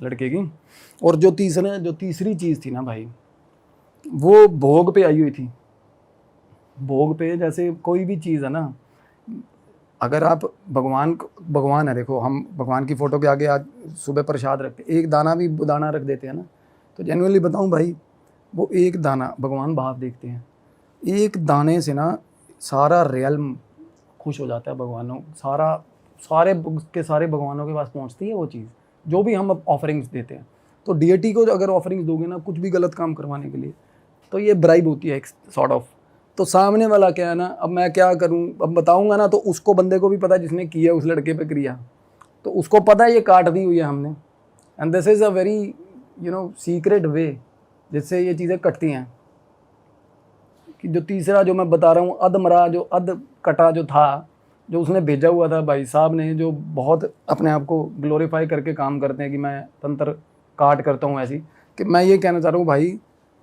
लड़के की। और जो तीसरी चीज़ थी ना भाई, वो भोग पे आई हुई थी। भोग पे जैसे कोई भी चीज़ है ना, अगर आप भगवान है, देखो हम भगवान की फ़ोटो के आगे आज सुबह प्रसाद रखते, एक दाना भी दाना रख देते हैं ना, तो जेन्युइनली बताऊं भाई, वो एक दाना भगवान भाव देखते हैं, एक दाने से ना सारा रियल्म खुश हो जाता है। भगवानों सारे भगवानों के पास पहुंचती है वो चीज़, जो भी हम ऑफरिंग्स देते हैं। तो डीएटी को अगर ऑफरिंग्स दोगे ना कुछ भी गलत काम करवाने के लिए, तो ये ब्राइब होती है एक सॉर्ट ऑफ। तो सामने वाला क्या है ना, अब मैं क्या करूं, अब बताऊंगा ना तो उसको, बंदे को भी पता है जिसने किया उस लड़के पे क्रिया, तो उसको पता है ये काट दी हुई है हमने। And this is a very secret वे जिससे ये चीज़ें कटती हैं। कि जो तीसरा जो मैं बता रहा हूँ, अधमरा जो अध कटा जो था, जो उसने भेजा हुआ था भाई साहब ने, जो बहुत अपने आप को ग्लोरीफाई करके काम करते हैं कि मैं तंत्र काट करता हूँ, ऐसी कि मैं ये कहना चाह रहा हूँ भाई,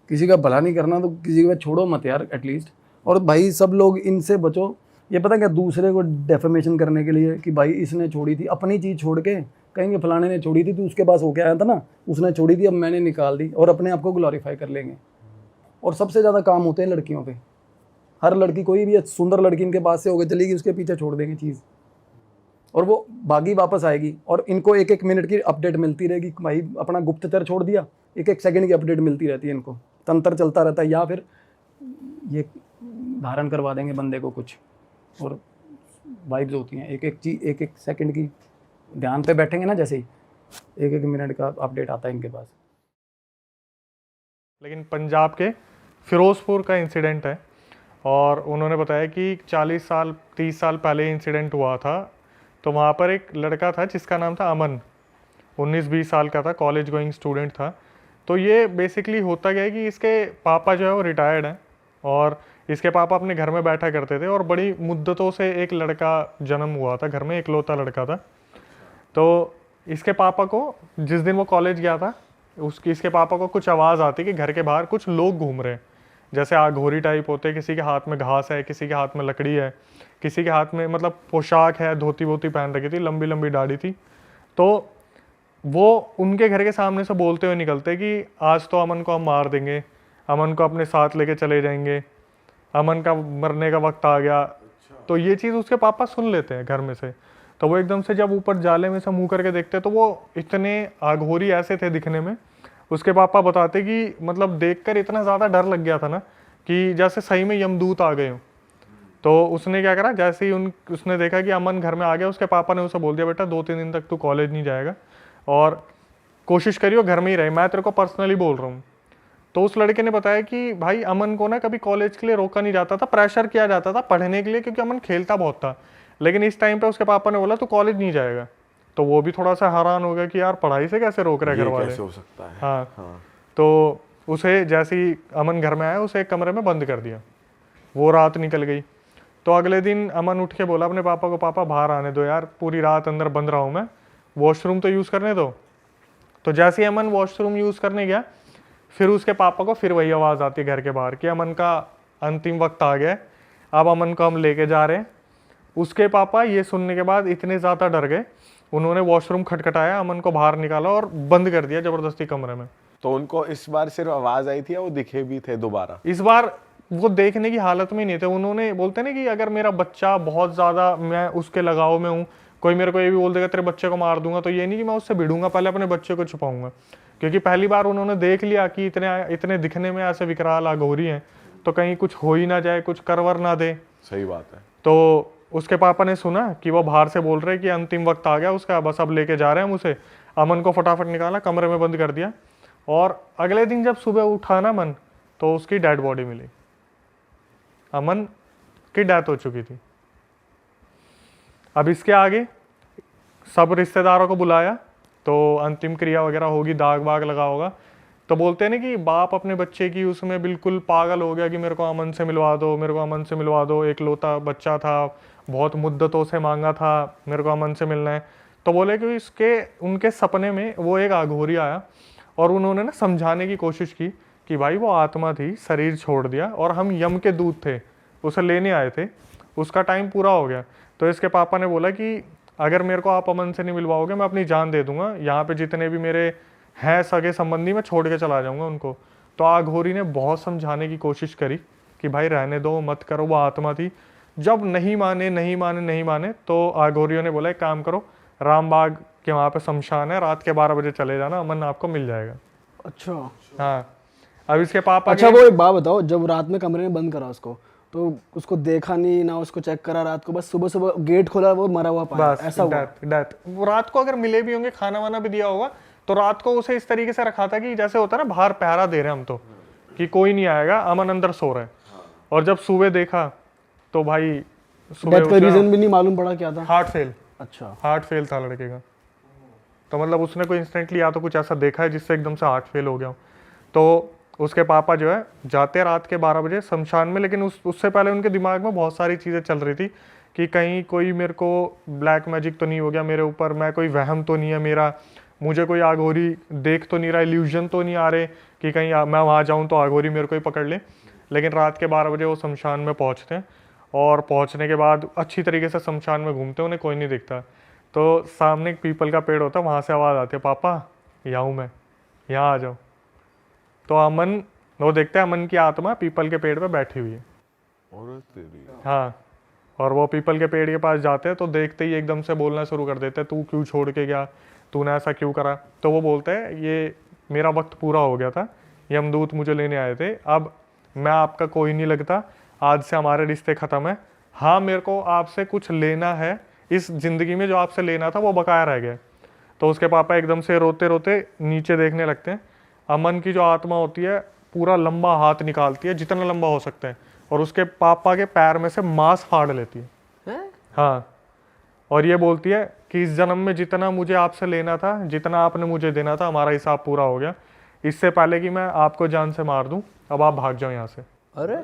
किसी का भला नहीं करना तो किसी का छोड़ो मत यार एटलीस्ट। और भाई सब लोग इनसे बचो। ये पता क्या, दूसरे को डेफेमेशन करने के लिए कि भाई इसने छोड़ी थी, अपनी चीज़ छोड़ के कहेंगे फलाने ने छोड़ी थी, तो उसके पास होके आया था ना, उसने छोड़ी थी अब मैंने निकाल दी, और अपने आप को ग्लोरीफाई कर लेंगे। और सबसे ज़्यादा काम होते हैं लड़कियों पे। हर लड़की, कोई भी सुंदर लड़की इनके पास से होकर चलेगी, उसके पीछे छोड़ देंगे चीज़, और वो बागी वापस आएगी। और इनको 1-1 मिनट की अपडेट मिलती रहेगी, भाई अपना गुप्तचर छोड़ दिया, 1-1 सेकंड की अपडेट मिलती रहती है इनको, तंत्र चलता रहता है। या फिर ये धारण करवा देंगे बंदे को कुछ, और वाइब्स होती हैं 1-1 चीज 1-1 सेकंड की, ध्यान पे बैठेंगे ना जैसे ही 1-1 मिनट का अपडेट आता है इनके पास। लेकिन पंजाब के फिरोजपुर का इंसिडेंट है, और उन्होंने बताया कि 30 साल पहले इंसिडेंट हुआ था। तो वहाँ पर एक लड़का था जिसका नाम था अमन, 19-20 साल का था, कॉलेज गोइंग स्टूडेंट था। तो ये बेसिकली होता क्या है कि इसके पापा जो है वो रिटायर्ड हैं, और इसके पापा अपने घर में बैठा करते थे, और बड़ी मुद्दतों से एक लड़का जन्म हुआ था घर में, इकलौता लड़का था। तो इसके पापा को जिस दिन वो कॉलेज गया था, इसके पापा को कुछ आवाज़ आती कि घर के बाहर कुछ लोग घूम रहे हैं, जैसे आघोरी टाइप होते, किसी के हाथ में घास है, किसी के हाथ में लकड़ी है, किसी के हाथ में मतलब पोशाक है, धोती वोती पहन रखी थी, लंबी लंबी दाढ़ी थी। तो वो उनके घर के सामने से बोलते हुए निकलते कि आज तो अमन को हम मार देंगे, अमन को अपने साथ लेके चले जाएंगे, अमन का मरने का वक्त आ गया। तो ये चीज़ उसके पापा सुन लेते हैं घर में से। तो वो एकदम से जब ऊपर जाले में से मुँह करके देखते तो वो इतने आघोरी ऐसे थे दिखने में। उसके पापा बताते कि मतलब देखकर इतना ज़्यादा डर लग गया था ना कि जैसे सही में यमदूत आ गए हो। तो उसने क्या करा, जैसे ही उसने देखा कि अमन घर में आ गया, उसके पापा ने उसे बोल दिया, बेटा 2-3 दिन तक तू कॉलेज नहीं जाएगा और कोशिश करियो घर में ही रहे, मैं तेरे को पर्सनली बोल रहा हूँ। तो उस लड़के ने बताया कि भाई अमन को ना कभी कॉलेज के लिए रोका नहीं जाता था, प्रेशर किया जाता था पढ़ने के लिए, क्योंकि अमन खेलता बहुत था। लेकिन इस टाइम पे उसके पापा ने बोला तू कॉलेज नहीं जाएगा। तो वो भी थोड़ा सा हैरान हो गया कि यार पढ़ाई से कैसे रोक रहे घर वाले, कैसे हो सकता है। हाँ। तो उसे जैसे ही अमन घर में आया, उसे एक कमरे में बंद कर दिया, वो रात निकल गई। तो अगले दिन अमन उठ के बोला अपने पापा को, पापा बाहर आने दो यार, पूरी रात अंदर बंद रहा हूँ मैं, वॉशरूम तो यूज़ करने दो। तो जैसे ही अमन वॉशरूम यूज़ करने गया, फिर उसके पापा को फिर वही आवाज़ आती है घर के बाहर कि अमन का अंतिम वक्त आ गया है, अब अमन को हम लेके जा रहे हैं। उसके पापा ये सुनने के बाद इतने ज़्यादा डर गए, उन्होंने वॉशरूम खटखटाया, अमन को बाहर निकाला और बंद कर दिया ज़बरदस्ती कमरे में। तो उनको इस बार सिर्फ आवाज आई थी या वो दिखे भी थे दोबारा? इस बार वो देखने की हालत में नहीं थे। उन्होंने बोलते ना कि अगर मेरा बच्चा बहुत ज़्यादा, मैं उसके लगाव में हूँ, कोई मेरे को ये भी बोल देगा तेरे बच्चे को मार दूंगा, तो ये नहीं कि मैं उससे भिड़ूंगा, पहले अपने बच्चे को छुपाऊंगा। क्योंकि पहली बार उन्होंने देख लिया कि इतने दिखने में ऐसे विकराल अघोरी हैं, तो कहीं कुछ हो ही ना जाए, कुछ करवर ना दे। सही बात है। तो उसके पापा ने सुना कि वो बाहर से बोल रहे कि अंतिम वक्त आ गया उसका, बस अब लेके जा रहे हैं हम उसे। अमन को फटाफट निकाला, कमरे में बंद कर दिया। और अगले दिन जब सुबह उठा ना अमन, तो उसकी डेड बॉडी मिली। अमन की डेथ हो चुकी थी। अब इसके आगे सब रिश्तेदारों को बुलाया, तो अंतिम क्रिया वगैरह होगी, दाग बाग लगा होगा। तो बोलते हैं ना कि बाप अपने बच्चे की उसमें बिल्कुल पागल हो गया कि मेरे को अमन से मिलवा दो, मेरे को अमन से मिलवा दो, एक लौता बच्चा था, बहुत मुद्दतों से मांगा था, मेरे को अमन से मिलना है। तो बोले कि उनके सपने में वो एक अघोरी आया और उन्होंने ना समझाने की कोशिश की कि भाई वो आत्मा थी, शरीर छोड़ दिया और हम यम के दूत थे, उसे लेने आए थे, उसका टाइम पूरा हो गया। तो इसके पापा ने बोला कि अगर मेरे को आप अमन से नहीं मिलवाओगे, मैं अपनी जान दे दूंगा, यहाँ पे जितने भी मेरे हैं सगे संबंधी मैं छोड़ के चला जाऊंगा उनको। तो अघोरी ने बहुत समझाने की कोशिश करी कि भाई रहने दो, मत करो, वो आत्मा थी। जब नहीं माने तो अघोरियों ने बोला एक काम करो, रामबाग के वहाँ पे शमशान है, रात के 12 बजे चले जाना, अमन आपको मिल जाएगा। अच्छा हाँ, अब इसके पापा अच्छा, वो एक बात बताओ, जब रात में कमरे में बंद करा उसको, तो उसको देखा नहीं ना, उसको चेक करा रात को, बस सुबह सुबह गेट खोला, वो मरा हुआ पाया, बस ऐसा हुआ? डेथ। वो रात को अगर मिले भी होंगे, खाना वाना भी दिया होगा, तो रात को उसे इस तरीके से रखा था कि जैसे होता है ना बाहर पहरा दे रहे हैं हम, तो कि कोई नहीं आएगा, अमन अंदर सो रहा है। और जब सुबह देखा तो भाई डेथ का रीजन भी नहीं मालूम पड़ा क्या था? Heart fail. अच्छा, हार्ट फेल था लड़के का। तो मतलब उसने कोई इंस्टेंटली या तो कुछ ऐसा देखा है जिससे एकदम से हार्ट फेल हो गया। तो उसके पापा जो है जाते रात के 12 बजे शमशान में, लेकिन उससे पहले उनके दिमाग में बहुत सारी चीज़ें चल रही थी कि कहीं कोई मेरे को ब्लैक मैजिक तो नहीं हो गया मेरे ऊपर, मैं कोई वहम तो नहीं है मेरा, मुझे कोई आगोरी देख तो नहीं रहा, इल्यूजन तो नहीं आ रहे कि कहीं मैं वहाँ जाऊँ तो आगोरी मेरे को ही पकड़ ले। लेकिन रात के 12 बजे वो शमशान में पहुँचते हैं और पहुँचने के बाद अच्छी तरीके से शमशान में घूमते हैं, उन्हें कोई नहीं दिखता। तो सामने एक पीपल का पेड़ होता है, वहाँ से आवाज़ आती है, पापा यहाँ हूँ मैं, यहाँ आ जाओ। तो अमन, वो देखते हैं अमन की आत्मा पीपल के पेड़ पे बैठी हुई है। हाँ, और वो पीपल के पेड़ के पास जाते हैं तो देखते ही एकदम से बोलना शुरू कर देते हैं, तू क्यों छोड़ के गया, तूने ऐसा क्यों करा। तो वो बोलते हैं ये मेरा वक्त पूरा हो गया था, यमदूत मुझे लेने आए थे, अब मैं आपका कोई नहीं लगता, आज से हमारे रिश्ते ख़त्म है। हाँ, मेरे को आपसे कुछ लेना है, इस ज़िंदगी में जो आपसे लेना था वो बकाया रह गया। तो उसके पापा एकदम से रोते रोते नीचे देखने लगते हैं। अमन की जो आत्मा होती है पूरा लंबा हाथ निकालती है, जितना लंबा हो सकता है, और उसके पापा के पैर में से मांस फाड़ लेती है। हाँ, और ये बोलती है कि इस जन्म में जितना मुझे आपसे लेना था, जितना आपने मुझे देना था, हमारा हिसाब पूरा हो गया, इससे पहले कि मैं आपको जान से मार दूं, अब आप भाग जाओ यहाँ से। अरे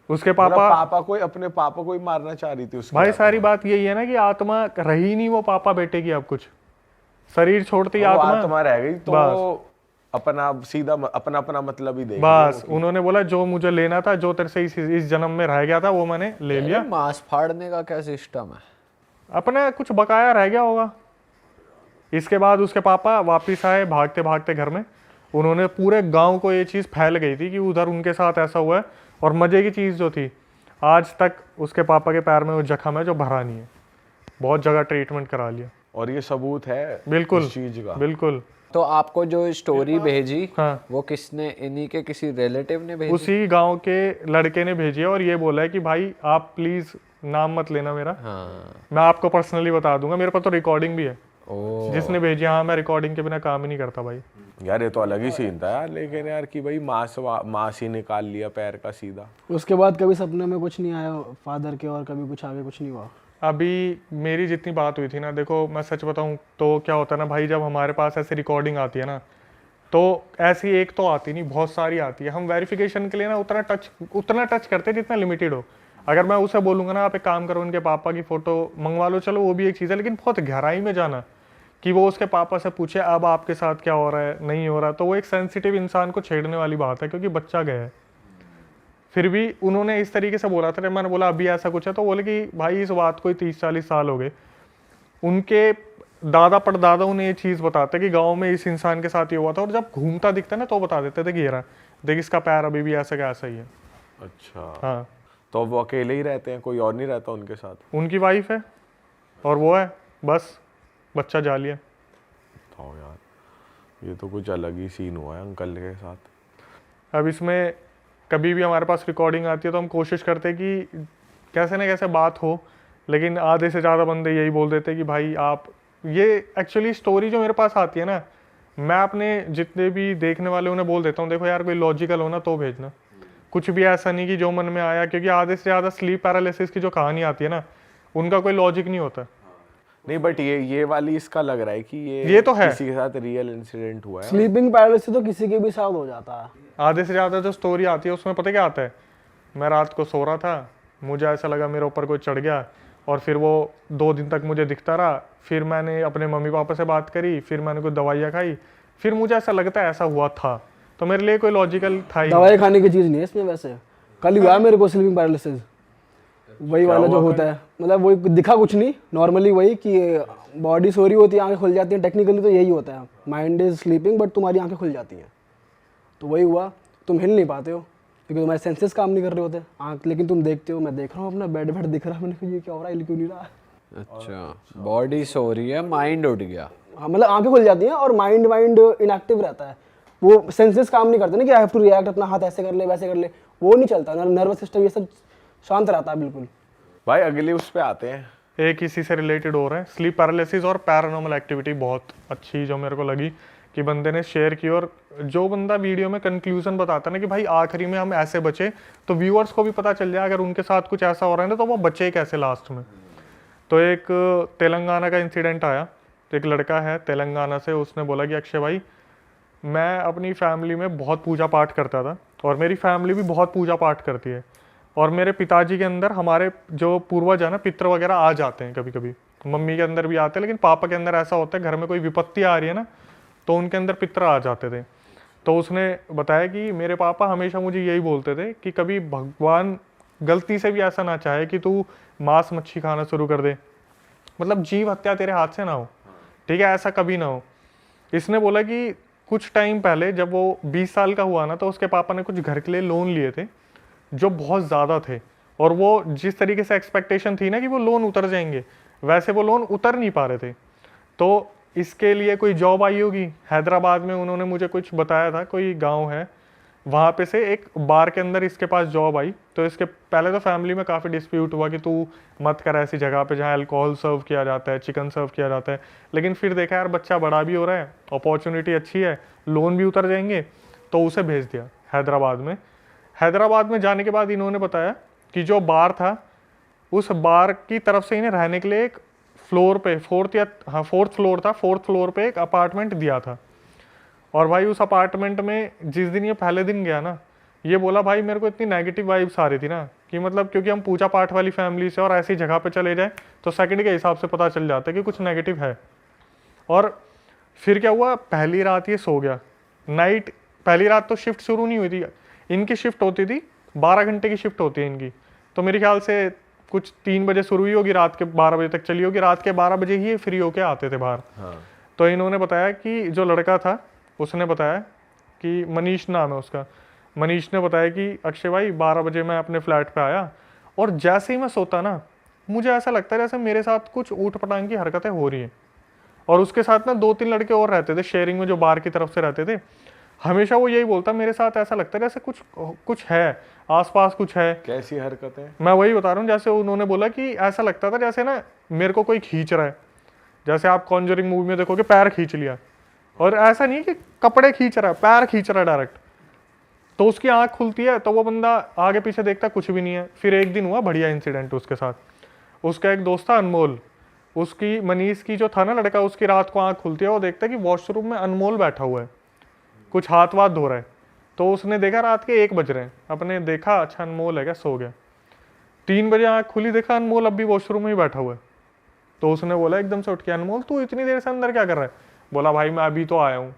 उसके पापा अपने पापा को ही मारना चाह रही थी उसकी भाई, सारी बात यही है ना कि आत्मा रही नहीं वो पापा बेटे की, अब कुछ शरीर छोड़ती आत्मा रह गई, तो अपना सीधा अपना अपना मतलब ही देगा। बस उन्होंने बोला जो मुझे लेना था, जो तेरे से इस जन्म में रह गया था, वो मैंने ले लिया। मांस फाड़ने का क्या सिस्टम है? अपना कुछ बकाया रह गया होगा। इसके बाद उसके पापा वापिस आए भागते भागते घर में। उन्होंने पूरे गांव को ये चीज़ फैल गई थी कि उधर उनके साथ ऐसा हुआ है। और मज़े की चीज़ जो थी, आज तक उसके पापा के पैर में वो जख्म है जो भरा नहीं है, बहुत जगह ट्रीटमेंट करा लिया। और ये सबूत है बिल्कुल इस चीज का। बिल्कुल। तो आपको जो स्टोरी भेजी, हाँ, वो किसने, इन्हीं के किसी रिलेटिव ने भेजी? उसी गांव के लड़के ने भेजी है और ये बोला है कि भाई आप प्लीज नाम मत लेना मेरा, हाँ। मैं आपको पर्सनली बता दूंगा, मेरे पास तो रिकॉर्डिंग भी है। ओ, जिसने भेजी, हाँ, मैं रिकॉर्डिंग के बिना काम ही नहीं करता भाई। यार ये तो अलग ही सीन था यार, लेकिन यार कि भाई मांस ही निकाल लिया पैर का सीधा। उसके बाद कभी सपने में कुछ नहीं आया फादर के, और कभी कुछ आगे कुछ नहीं हुआ? अभी मेरी जितनी बात हुई थी ना, देखो मैं सच बताऊं तो क्या होता है ना भाई, जब हमारे पास ऐसी रिकॉर्डिंग आती है ना, तो ऐसी एक तो आती नहीं, बहुत सारी आती है। हम वेरिफिकेशन के लिए ना उतना टच करते हैं जितना लिमिटेड हो। अगर मैं उसे बोलूँगा ना आप एक काम करो उनके पापा की फ़ोटो मंगवा लो, चलो वो भी एक चीज़ है, लेकिन बहुत गहराई में जाना कि वो उसके पापा से पूछे अब आपके साथ क्या हो रहा है नहीं हो रहा, तो वो एक सेंसिटिव इंसान को छेड़ने वाली बात है, क्योंकि बच्चा गया है। फिर भी उन्होंने इस तरीके से बोला था, मैंने बोला अभी ऐसा कुछ है, तो बोले कि भाई इस बात को 30-40 साल हो गए। उनके दादा परदादा उन्हें ये चीज़ बताते कि गांव में इस इंसान के साथ ये हुआ था, और जब घूमता दिखता ना तो बता देते थे कि ये रहा, देख इसका पैर अभी भी ऐसा का ऐसा ही है। अच्छा, हाँ, तो वो अकेले ही रहते हैं, कोई और नहीं रहता उनके साथ? उनकी वाइफ है और वो है, बस बच्चा जाली है। तो यार ये तो कुछ अलग ही सीन हुआ है अंकल के साथ। अब इसमें कभी भी हमारे पास रिकॉर्डिंग आती है तो हम कोशिश करते हैं कि कैसे ना कैसे बात हो, लेकिन आधे से ज़्यादा बंदे यही बोल देते हैं कि भाई आप, ये एक्चुअली स्टोरी जो मेरे पास आती है ना, मैं अपने जितने भी देखने वाले उन्हें बोल देता हूँ देखो यार कोई लॉजिकल हो ना तो भेजना, कुछ भी ऐसा नहीं कि जो मन में आया, क्योंकि आधे से ज़्यादा स्लीप पैरालिसिस की जो कहानी आती है ना उनका कोई लॉजिक नहीं होता। नहीं बट ये वाली इसका लग रहा है कि ये तो है, किसी के साथ रियल इंसिडेंट हुआ है। स्लीपिंग पैरालिसिस तो किसी के भी साथ हो जाता है। आधे से ज़्यादा जो स्टोरी आती है उसमें पता क्या आता है, मैं रात को सो रहा था, मुझे ऐसा लगा मेरे ऊपर कोई चढ़ गया, और फिर वो 2 दिन तक मुझे दिखता रहा, फिर मैंने अपने मम्मी पापा से बात करी, फिर मैंने कुछ दवाइयाँ खाई, फिर मुझे ऐसा लगता है ऐसा हुआ था, तो मेरे लिए कोई लॉजिकल था ही। दवाई खाने की चीज़ नहीं है इसमें। वैसे कल हुआ मेरे को स्लीपिंग पैरालिसिस, वही वाला जो होता है, मतलब वही दिखा कुछ नहीं, नॉर्मली वही कि बॉडी सो रही होती है, आंखें खुल जाती हैं, टेक्निकली तो यही होता है, माइंड इज स्लीपिंग बट तुम्हारी आंखें खुल जाती हैं। तो वही हुआ, तुम हिल नहीं पाते हो क्योंकि तुम्हारे सेंसेस काम नहीं कर रहे होते आंख, लेकिन तुम देखते हो, मैं देख रहा हूँ अपना बेड दिख रहा है, मैंने कहा ये क्या हो रहा है, हिल क्यों नहीं रहा। अच्छा, बॉडी सो रही है, माइंड उठ गया। हाँ, मतलब आंखें खुल जाती हैं और माइंड इनएक्टिव रहता है, वो सेंसेस काम नहीं करते ना कि आई हैव टू रिएक्ट, अपना हाथ ऐसे कर ले वैसे कर ले, वो नहीं चलता, नर्वस सिस्टम ये सब शांत रहता है बिल्कुल। भाई अगले उस पे आते हैं, एक इसी से रिलेटेड हो रहा है, स्लीप पैरालिसिस और पैरानॉर्मल एक्टिविटी बहुत अच्छी जो मेरे को लगी कि बंदे ने शेयर की, और जो बंदा वीडियो में कंक्लूजन बताता ना कि भाई आखिरी में हम ऐसे बचे, तो व्यूअर्स को भी पता चल जाए अगर उनके साथ कुछ ऐसा हो रहा है ना तो वो बचे कैसे लास्ट में। तो एक तेलंगाना का इंसिडेंट आया, तो एक लड़का है तेलंगाना से, उसने बोला कि अक्षय भाई मैं अपनी फैमिली में बहुत पूजा पाठ करता था और मेरी फैमिली भी बहुत पूजा पाठ करती है, और मेरे पिताजी के अंदर हमारे जो पूर्वज है ना पितृ वगैरह आ जाते हैं कभी कभी, मम्मी के अंदर भी आते हैं, लेकिन पापा के अंदर ऐसा होता है घर में कोई विपत्ति आ रही है ना तो उनके अंदर पितृ आ जाते थे। तो उसने बताया कि मेरे पापा हमेशा मुझे यही बोलते थे कि कभी भगवान गलती से भी ऐसा ना चाहे कि तू मांस मच्छी खाना शुरू कर दे, मतलब जीव हत्या तेरे हाथ से ना हो, ठीक है, ऐसा कभी ना हो। इसने बोला कि कुछ टाइम पहले जब वो 20 साल का हुआ ना तो उसके पापा ने कुछ घर के लिए लोन लिए थे जो बहुत ज़्यादा थे, और वो जिस तरीके से एक्सपेक्टेशन थी ना कि वो लोन उतर जाएंगे, वैसे वो लोन उतर नहीं पा रहे थे। तो इसके लिए कोई जॉब आई होगी हैदराबाद में, उन्होंने मुझे कुछ बताया था, कोई गांव है वहाँ पे से एक बार के अंदर इसके पास जॉब आई। तो इसके पहले तो फैमिली में काफ़ी डिस्प्यूट हुआ कि तू मत कर ऐसी जगह पे जहाँ अल्कोहल सर्व किया जाता है, चिकन सर्व किया जाता है, लेकिन फिर देखा यार बच्चा बड़ा भी हो रहा है, अपॉर्चुनिटी अच्छी है, लोन भी उतर जाएंगे, तो उसे भेज दिया हैदराबाद में। हैदराबाद में जाने के बाद इन्होंने बताया कि जो बार था उस बार की तरफ से इन्हें रहने के लिए एक फ्लोर पे फोर्थ फ्लोर पे एक अपार्टमेंट दिया था। और भाई उस अपार्टमेंट में जिस दिन ये पहले दिन गया ना, ये बोला भाई मेरे को इतनी नेगेटिव वाइब्स आ रही थी ना कि मतलब क्योंकि हम पूजा पाठ वाली फैमिली से और ऐसी जगह पे चले जाए तो सेकंड के हिसाब से पता चल जाता है कि कुछ नेगेटिव है। और फिर क्या हुआ, पहली रात ये सो गया, पहली रात तो शिफ्ट शुरू नहीं हुई थी, इनकी शिफ्ट होती थी 12 घंटे की शिफ्ट होती है इनकी, तो मेरे ख्याल से कुछ 3 बजे शुरू हुई होगी, रात के 12 बजे तक चली होगी, रात के 12 बजे ही फ्री होके आते थे बाहर। हाँ। तो इन्होंने बताया कि जो लड़का था उसने बताया कि मनीष नाम है उसका, मनीष ने बताया कि अक्षय भाई 12 बजे मैं अपने फ्लैट पे आया और जैसे ही मैं सोता ना मुझे ऐसा लगता है जैसे मेरे साथ कुछ ऊट पटांग की हरकतें हो रही हैं। और उसके साथ ना 2-3 लड़के और रहते थे शेयरिंग में जो बार की तरफ से रहते थे, हमेशा वो यही बोलता मेरे साथ ऐसा लगता है जैसे कुछ है आसपास, कुछ है। कैसी हरकतें? मैं वही बता रहा हूँ, जैसे उन्होंने बोला कि ऐसा लगता था जैसे ना मेरे को कोई खींच रहा है, जैसे आप कॉन्जरिंग मूवी में देखोगे पैर खींच लिया, और ऐसा नहीं कि कपड़े खींच रहा है, पैर खींच रहा है डायरेक्ट। तो उसकी आंख खुलती है तो वो बंदा आगे पीछे देखता कुछ भी नहीं है। फिर एक दिन हुआ बढ़िया इंसिडेंट उसके साथ, उसका एक दोस्त था अनमोल, उसकी मनीष की जो था ना लड़का, उसकी रात को आंख खुलती है, वो देखता है कि वॉशरूम में अनमोल बैठा हुआ है, कुछ हाथ वाथ धो रहा है। तो उसने देखा रात के 1 बज रहे हैं, अपने देखा अच्छा अनमोल है क्या, सो गया। 3 बजे आँख खुली, देखा अनमोल अब भी वॉशरूम में ही बैठा हुआ है। तो उसने बोला एकदम से उठ के, अनमोल तू इतनी देर से अंदर क्या कर रहा है? बोला भाई मैं अभी तो आया हूँ,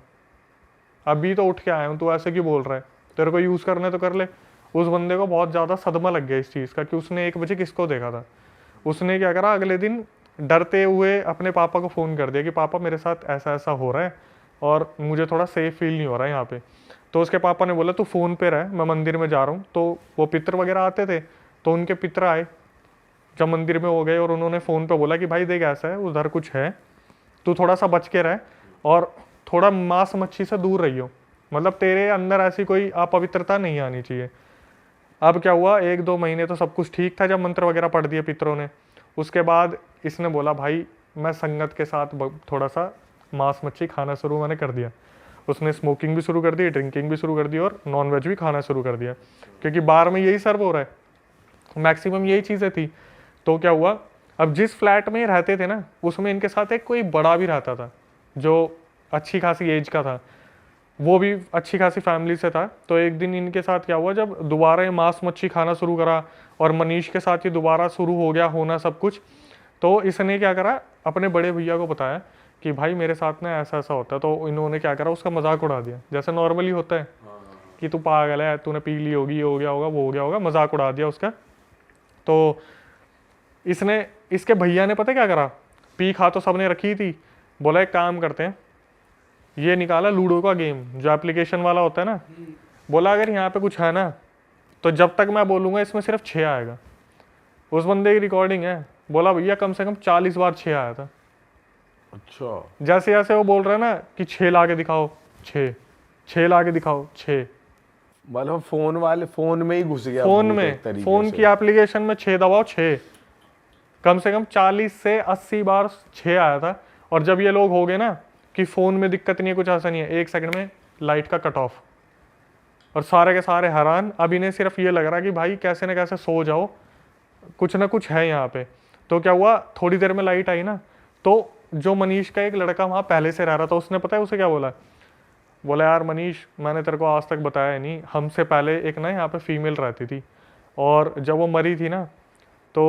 अभी तो उठ के आया हूँ, तू ऐसे क्यों बोल रहा है? तेरे को यूज़ करने तो कर ले। उस बंदे को बहुत ज़्यादा सदमा लग गया इस चीज़ का कि उसने 1 बजे किसको देखा था। उसने क्या करा, अगले दिन डरते हुए अपने पापा को फ़ोन कर दिया कि पापा मेरे साथ ऐसा ऐसा हो रहा है और मुझे थोड़ा सेफ फील नहीं हो रहा है यहाँ पे। तो उसके पापा ने बोला तू फ़ोन पे रह, मैं मंदिर में जा रहा हूँ। तो वो पितर वगैरह आते थे, तो उनके पितर आए जब मंदिर में हो गए, और उन्होंने फ़ोन पे बोला कि भाई देख ऐसा है, उधर कुछ है, तू थोड़ा सा बच के रह और थोड़ा मांस मच्छी से दूर रहियो, मतलब तेरे अंदर ऐसी कोई अपवित्रता नहीं आनी चाहिए। अब क्या हुआ, 1-2 महीने तो सब कुछ ठीक था जब मंत्र वगैरह पढ़ दिए पितरों ने। उसके बाद इसने बोला भाई मैं संगत के साथ थोड़ा सा मांस मच्छी खाना शुरू मैंने कर दिया। उसने स्मोकिंग भी शुरू कर दी, ड्रिंकिंग भी शुरू कर दी और नॉन वेज भी खाना शुरू कर दिया, क्योंकि बार में यही सर्व हो रहा है, मैक्सिमम यही चीज़ें थी। तो क्या हुआ, अब जिस फ्लैट में रहते थे ना, उसमें इनके साथ एक कोई बड़ा भी रहता था जो अच्छी खासी एज का था, वो भी अच्छी खासी फैमिली से था। तो एक दिन इनके साथ क्या हुआ, जब दोबारा ये मांस मच्छी खाना शुरू करा और मनीष के साथ ये दोबारा शुरू हो गया होना सब कुछ, तो इसने क्या करा, अपने बड़े भैया को बताया कि भाई मेरे साथ ना ऐसा ऐसा होता है। तो इन्होंने क्या करा, उसका मजाक उड़ा दिया, जैसे नॉर्मली होता है कि तू पागल है, तूने पी ली होगी, ये हो गया होगा, वो हो गया होगा, मजाक उड़ा दिया उसका। तो इसने, इसके भैया ने पता क्या करा, पी खा तो सबने रखी थी, बोला एक काम करते हैं, ये निकाला लूडो का गेम जो एप्लीकेशन वाला होता है ना, बोला अगर यहाँ पे कुछ है ना तो जब तक मैं बोलूँगा इसमें सिर्फ 6 आएगा। उस बंदे की रिकॉर्डिंग है, बोला भैया कम से कम 40 बार 6 आया था। अच्छा, जैसे जैसे वो बोल रहे हैं ना कि 6 ला के दिखाओ, 6 ला के दिखाओ, 6, मतलब फोन में ही घुस गया फोन भूत में, एक तरीके फोन से। की एप्लीकेशन में 6 दबाओ, 6, कम से कम 40 से 80 बार 6 आया था। और जब ये लोग हो गए ना कि फ़ोन में दिक्कत नहीं है, कुछ ऐसा नहीं है, 1 सेकंड में लाइट का कट ऑफ, और सारे के सारे हैरान। अब इन्हें सिर्फ ये लग रहा कि भाई कैसे ना कैसे सो जाओ, कुछ ना कुछ है यहाँ पे। तो क्या हुआ, थोड़ी देर में लाइट आई ना, तो जो मनीष का एक लड़का वहाँ पहले से रह रहा था, उसने पता है उसे क्या बोला, बोला यार मनीष मैंने तेरे को आज तक बताया नहीं, हमसे पहले एक ना यहाँ पे फीमेल रहती थी, और जब वो मरी थी ना तो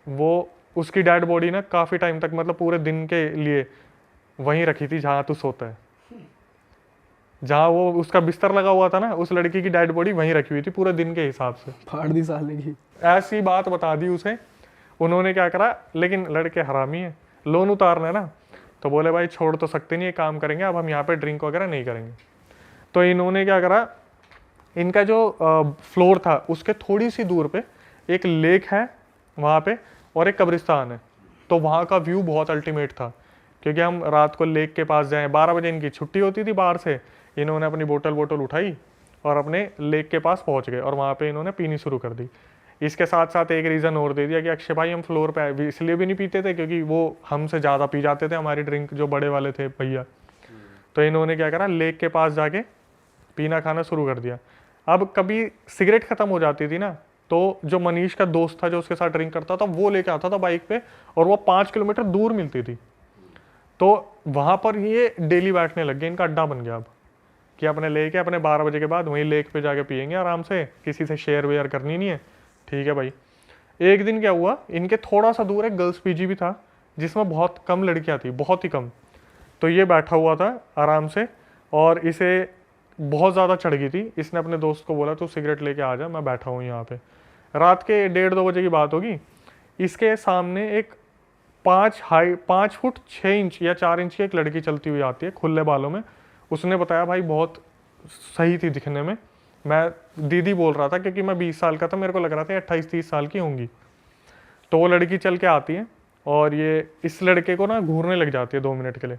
वो उसकी डेड बॉडी ना काफ़ी टाइम तक, मतलब पूरे दिन के लिए वहीं रखी थी जहाँ तू सोता है, जहाँ वो उसका बिस्तर लगा हुआ था ना, उस लड़की की डेड बॉडी वहीं रखी हुई थी पूरे दिन के हिसाब से। फाड़ दी साले की। ऐसी बात बता दी उसे। उन्होंने क्या करा, लेकिन लड़के हरामी है, लोन उतारना है ना, तो बोले भाई छोड़ तो सकते नहीं, एक काम करेंगे अब हम यहाँ पे ड्रिंक वगैरह नहीं करेंगे। तो इन्होंने क्या करा, इनका जो फ्लोर था उसके थोड़ी सी दूर पे एक लेक है वहाँ पे और एक कब्रिस्तान है। तो वहाँ का व्यू बहुत अल्टीमेट था, क्योंकि हम रात को लेक के पास जाएं, 12 बजे इनकी छुट्टी होती थी बाहर से, इन्होंने अपनी बोतल उठाई और अपने लेक के पास पहुँच गए और वहाँ पे इन्होंने पीनी शुरू कर दी। इसके साथ साथ एक रीज़न और दे दिया कि अक्षय भाई हम फ्लोर पे इसलिए भी नहीं पीते थे क्योंकि वो हमसे ज़्यादा पी जाते थे, हमारी ड्रिंक जो बड़े वाले थे भैया। तो इन्होंने क्या करा, लेक के पास जाके पीना खाना शुरू कर दिया। अब कभी सिगरेट ख़त्म हो जाती थी ना, तो जो मनीष का दोस्त था जो उसके साथ ड्रिंक करता था, वो लेके आता था बाइक पे, और वो 5 किलोमीटर दूर मिलती थी। तो वहाँ पर ये डेली बैठने लग गए, इनका अड्डा बन गया अब कि अपने लेके अपने 12 बजे के बाद वहीं लेक पे जाके पियेंगे आराम से, किसी से शेयर वेयर करनी नहीं है, ठीक है भाई। एक दिन क्या हुआ, इनके थोड़ा सा दूर एक गर्ल्स पीजी भी था जिसमें बहुत कम लड़कियां थी, बहुत ही कम। तो ये बैठा हुआ था आराम से और इसे बहुत ज़्यादा चढ़ गई थी। इसने अपने दोस्त को बोला तू सिगरेट लेके आ जा, मैं बैठा हूँ यहाँ पे। रात के 1:30-2 बजे की बात होगी। इसके सामने एक 5 फुट 6 इंच या 4 इंच की एक लड़की चलती हुई आती है खुले बालों में। उसने बताया भाई बहुत सही थी दिखने में, मैं दीदी बोल रहा था क्योंकि मैं 20 साल का था, मेरे को लग रहा था 28-30 साल की होंगी। तो वो लड़की चल के आती है और ये इस लड़के को ना घूरने लग जाती है 2 मिनट के लिए।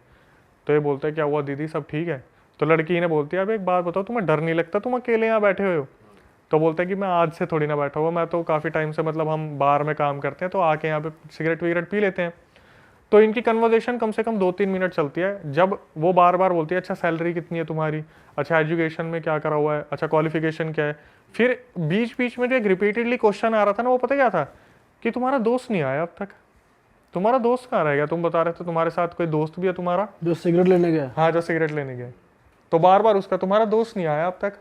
तो ये बोलता है क्या हुआ दीदी सब ठीक है? तो लड़की ने बोलती है अब एक बात बताओ, तुम्हें डर नहीं लगता, तुम अकेले यहाँ बैठे हुए हो? तो बोलता है कि मैं आज से थोड़ी ना बैठा हुआ, मैं तो काफ़ी टाइम से, मतलब हम बार में काम करते हैं तो आके यहाँ पे सिगरेट विगरेट पी लेते हैं। तो इनकी कन्वर्जेशन कम से कम 2-3 मिनट चलती है, जब वो बार बार बोलती है अच्छा सैलरी कितनी है तुम्हारी, अच्छा एजुकेशन में क्या करा हुआ है, अच्छा क्वालिफिकेशन क्या है। फिर बीच बीच में जो एक रिपीटेडली क्वेश्चन आ रहा था ना, वो पता क्या था कि तुम्हारा दोस्त नहीं आया अब तक, तुम्हारा दोस्त कहाँ रह गया? तुम बता रहे थे तुम्हारे साथ कोई दोस्त भी है तुम्हारा, जो सिगरेट लेने गया। हाँ जो सिगरेट लेने गया। तो बार बार उसका तुम्हारा दोस्त नहीं आया अब तक।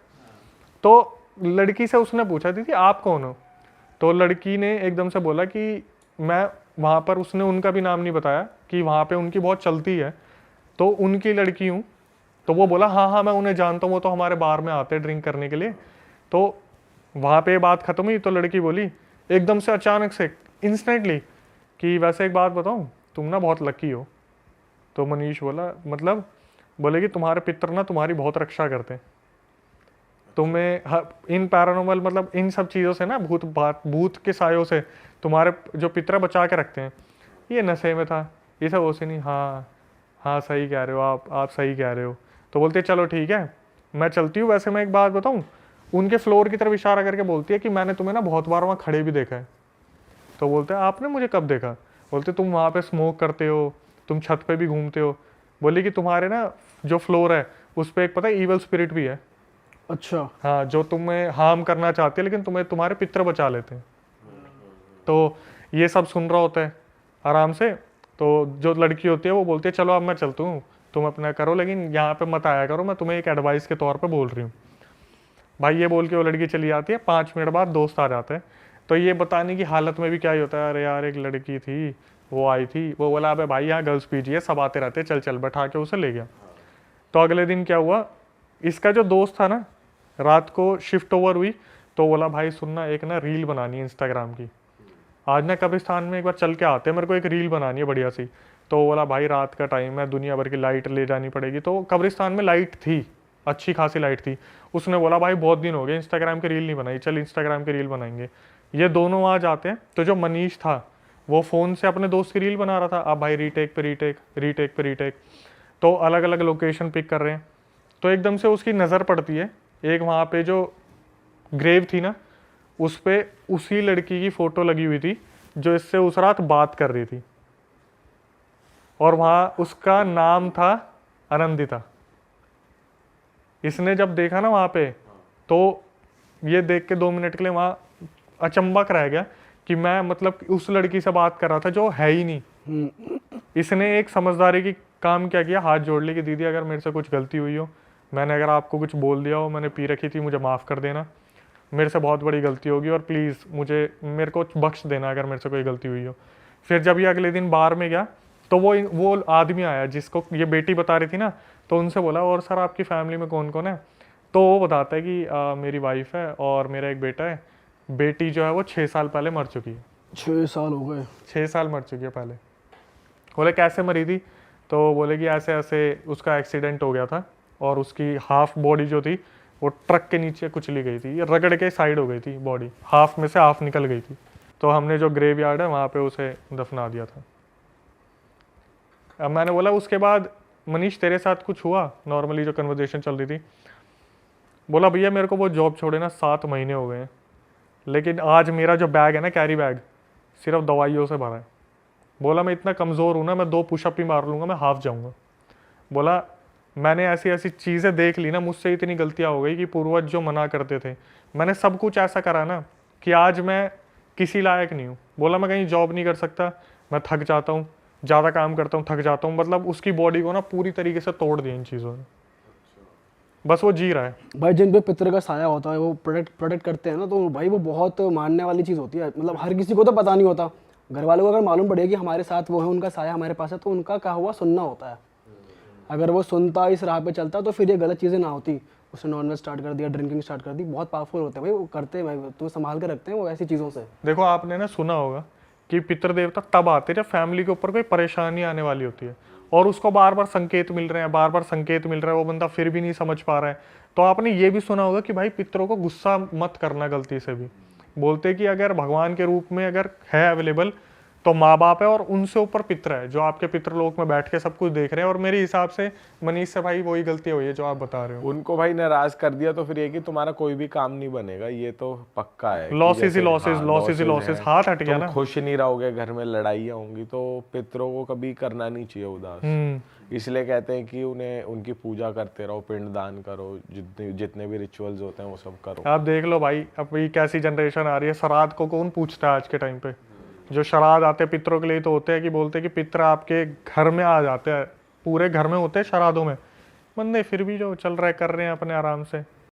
तो लड़की से उसने पूछा दीदी आप कौन हो? तो तो लड़की ने एकदम से बोला कि मैं वहाँ पर, उसने उनका भी नाम नहीं बताया कि वहाँ पे उनकी बहुत चलती है, तो उनकी लड़की हूँ। तो वो बोला हाँ हाँ मैं उन्हें जानता हूँ, वो तो हमारे बार में आते हैं ड्रिंक करने के लिए। तो वहाँ पे बात खत्म हुई। तो लड़की बोली एकदम से अचानक से इंस्टेंटली कि वैसे एक बात बताऊँ, तुम ना बहुत लकी हो। तो मनीष बोला मतलब? बोले कि तुम्हारे पितर ना तुम्हारी बहुत रक्षा करते हैं, तुम्हें इन पैरानॉर्मल मतलब इन सब चीज़ों से ना, भूत के सायों से तुम्हारे जो पितर बचा के रखते हैं। ये नशे में था, ये सब वैसे नहीं। हाँ हाँ सही कह रहे हो आप सही कह रहे हो। तो बोलते चलो ठीक है मैं चलती हूँ। वैसे मैं एक बात बताऊँ, उनके फ्लोर की तरफ इशारा करके बोलती है कि मैंने तुम्हें ना बहुत बार वहाँ खड़े भी देखा है। तो बोलते हैं आपने मुझे कब देखा? बोलते तुम वहाँ पे स्मोक करते हो, तुम छत पे भी घूमते हो। बोले कि तुम्हारे ना जो फ्लोर है उस पर एक पता है ईवल स्पिरिट भी है। अच्छा। हाँ, जो तुम्हें हार्म करना चाहती है, लेकिन तुम्हें तुम्हारे पितर बचा लेते हैं। तो ये सब सुन रहा होता है आराम से। तो जो लड़की होती है वो बोलती है चलो अब मैं चलती हूँ, तुम अपना करो, लेकिन यहाँ पे मत आया करो, मैं तुम्हें एक एडवाइस के तौर पे बोल रही हूँ। भाई ये बोल के वो लड़की चली जाती है। 5 मिनट बाद दोस्त आ जाते हैं। तो ये बताने की हालत में भी क्या ही होता है, अरे यार एक लड़की थी वो आई थी, वो बोला अबे भाई यहाँ गर्ल्स पीजी है, सब आते रहते, चल चल, बैठा के उसे ले गया। तो अगले दिन क्या हुआ, इसका जो दोस्त था ना, रात को शिफ्ट ओवर हुई तो बोला भाई सुनना, एक ना रील बनानी है इंस्टाग्राम की, आज ना कब्रिस्तान में एक बार चल के आते हैं, मेरे को एक रील बनानी है बढ़िया सी। तो बोला भाई रात का टाइम है, दुनिया भर की लाइट ले जानी पड़ेगी। तो कब्रिस्तान में लाइट थी, अच्छी खासी लाइट थी। उसने बोला भाई बहुत दिन हो गए इंस्टाग्राम की रील नहीं बनाई, चल इंस्टाग्राम की रील बनाएंगे। ये दोनों वहाँ जाते हैं। तो जो मनीष था वो फ़ोन से अपने दोस्त की रील बना रहा था। अब भाई रीटेक पे रीटेक, रीटेक पे रीटेक, तो अलग अलग लोकेशन पिक कर रहे हैं। तो एकदम से उसकी नज़र पड़ती है एक वहाँ पे जो ग्रेव थी ना, उस पे उसी लड़की की फ़ोटो लगी हुई थी जो इससे उस रात बात कर रही थी, और वहाँ उसका नाम था आनंदिता। इसने जब देखा ना वहाँ पे, तो ये देख के 2 मिनट के लिए वहाँ अचंबक रह गया कि मैं मतलब उस लड़की से बात कर रहा था जो है ही नहीं। इसने एक समझदारी की काम क्या किया, हाथ जोड़ ली कि दीदी अगर मेरे से कुछ गलती हुई हो, मैंने अगर आपको कुछ बोल दिया हो, मैंने पी रखी थी, मुझे माफ़ कर देना, मेरे से बहुत बड़ी गलती होगी, और प्लीज़ मेरे को बख्श देना अगर मेरे से कोई गलती हुई हो। फिर जब ये अगले दिन बार में गया तो वो आदमी आया जिसको ये बेटी बता रही थी ना, तो उनसे बोला और सर आपकी फैमिली में कौन कौन है? तो वो बताता है कि मेरी वाइफ है और मेरा एक बेटा है, बेटी जो है वो 6 साल पहले मर चुकी है। 6 साल हो गए? 6 साल मर चुकी है पहले। बोले कैसे मरी थी? तो बोले कि ऐसे ऐसे उसका एक्सीडेंट हो गया था और उसकी हाफ बॉडी जो थी वो ट्रक के नीचे कुचली गई थी, ये रगड़ के साइड हो गई थी बॉडी, हाफ में से हाफ निकल गई थी। तो हमने जो ग्रेव यार्ड है वहाँ पे उसे दफना दिया था। अब मैंने बोला उसके बाद मनीष तेरे साथ कुछ हुआ? नॉर्मली जो कन्वर्सेशन चल रही थी। बोला भैया मेरे को वो जॉब छोड़े ना 7 महीने हो गए हैं, लेकिन आज मेरा जो बैग है ना, कैरी बैग, सिर्फ दवाइयों से भरा है। बोला मैं इतना कमज़ोर हूँ ना, मैं 2 पुशअप ही मार लूँगा, मैं हाफ जाऊँगा। बोला मैंने ऐसी ऐसी चीज़ें देख ली ना, मुझसे इतनी गलतियाँ हो गई कि पूर्वज जो मना करते थे, मैंने सब कुछ ऐसा करा ना कि आज मैं किसी लायक नहीं हूँ। बोला मैं कहीं जॉब नहीं कर सकता, मैं थक जाता हूँ, ज़्यादा काम करता हूँ, थक जाता हूँ। मतलब उसकी बॉडी को ना पूरी तरीके से तोड़ दिया इन चीज़ों ने, बस वो जी रहा है। भाई जिन पे पितर का साया होता है वो प्रोटेक्ट करते हैं ना, तो भाई वो बहुत मानने वाली चीज़ होती है। मतलब हर किसी को तो पता नहीं होता, घर वालों को अगर मालूम पड़े कि हमारे साथ वो है, उनका साया हमारे पास है, तो उनका कहा हुआ सुनना होता है। अगर वो सुनता, इस राह पे चलता, तो फिर ये गलत चीज़ें ना होती। उसने नॉनवेज स्टार्ट कर दिया, ड्रिंकिंग स्टार्ट कर दी। बहुत पावरफुल होते हैं भाई, वो करते हैं भाई, तुम्हें संभाल के रखते हैं वो ऐसी चीज़ों से। देखो आपने ना सुना होगा कि पितृ देवता तब आते हैं जब फैमिली के ऊपर कोई परेशानी आने वाली होती है, और उसको बार बार संकेत मिल रहे हैं, बार बार संकेत मिल रहा है, वो बंदा फिर भी नहीं समझ पा रहा है। तो आपने ये भी सुना होगा कि भाई पितरों को गुस्सा मत करना गलती से भी। बोलते कि अगर भगवान के रूप में अगर है अवेलेबल तो माँ बाप है, और उनसे ऊपर पितर है जो आपके पितृलोक में बैठ के सब कुछ देख रहे हैं। और मेरे हिसाब से मनीष से भाई वही गलती हुई है जो आप बता रहे हो। उनको भाई नाराज कर दिया तो फिर ये कि तुम्हारा कोई भी काम नहीं बनेगा, ये तो पक्का है। लॉसेस ही लॉसेस, लॉसेस ही लॉसेस, हाथ हट गया ना। खुश नहीं रहोगे, घर में लड़ाइयाँ होंगी, तो पितरों को कभी करना नहीं चाहिए उदास। इसलिए कहते हैं कि उन्हें उनकी पूजा करते रहो, पिंडदान करो, जितने भी रिचुअल्स होते हैं वो सब करो। आप देख लो भाई अब ये कैसी जनरेशन आ रही है, श्राद्ध को कौन पूछता है आज के टाइम पे? जो श्राद्ध आते हैं पितरों के लिए तो होते हैं कि बोलते हैं कि पितर आपके घर में आ जाते हैं, पूरे घर में होते हैं श्राद्धों में। बंदे फिर भी जो चल रहे कर रहे हैं अपने आराम से।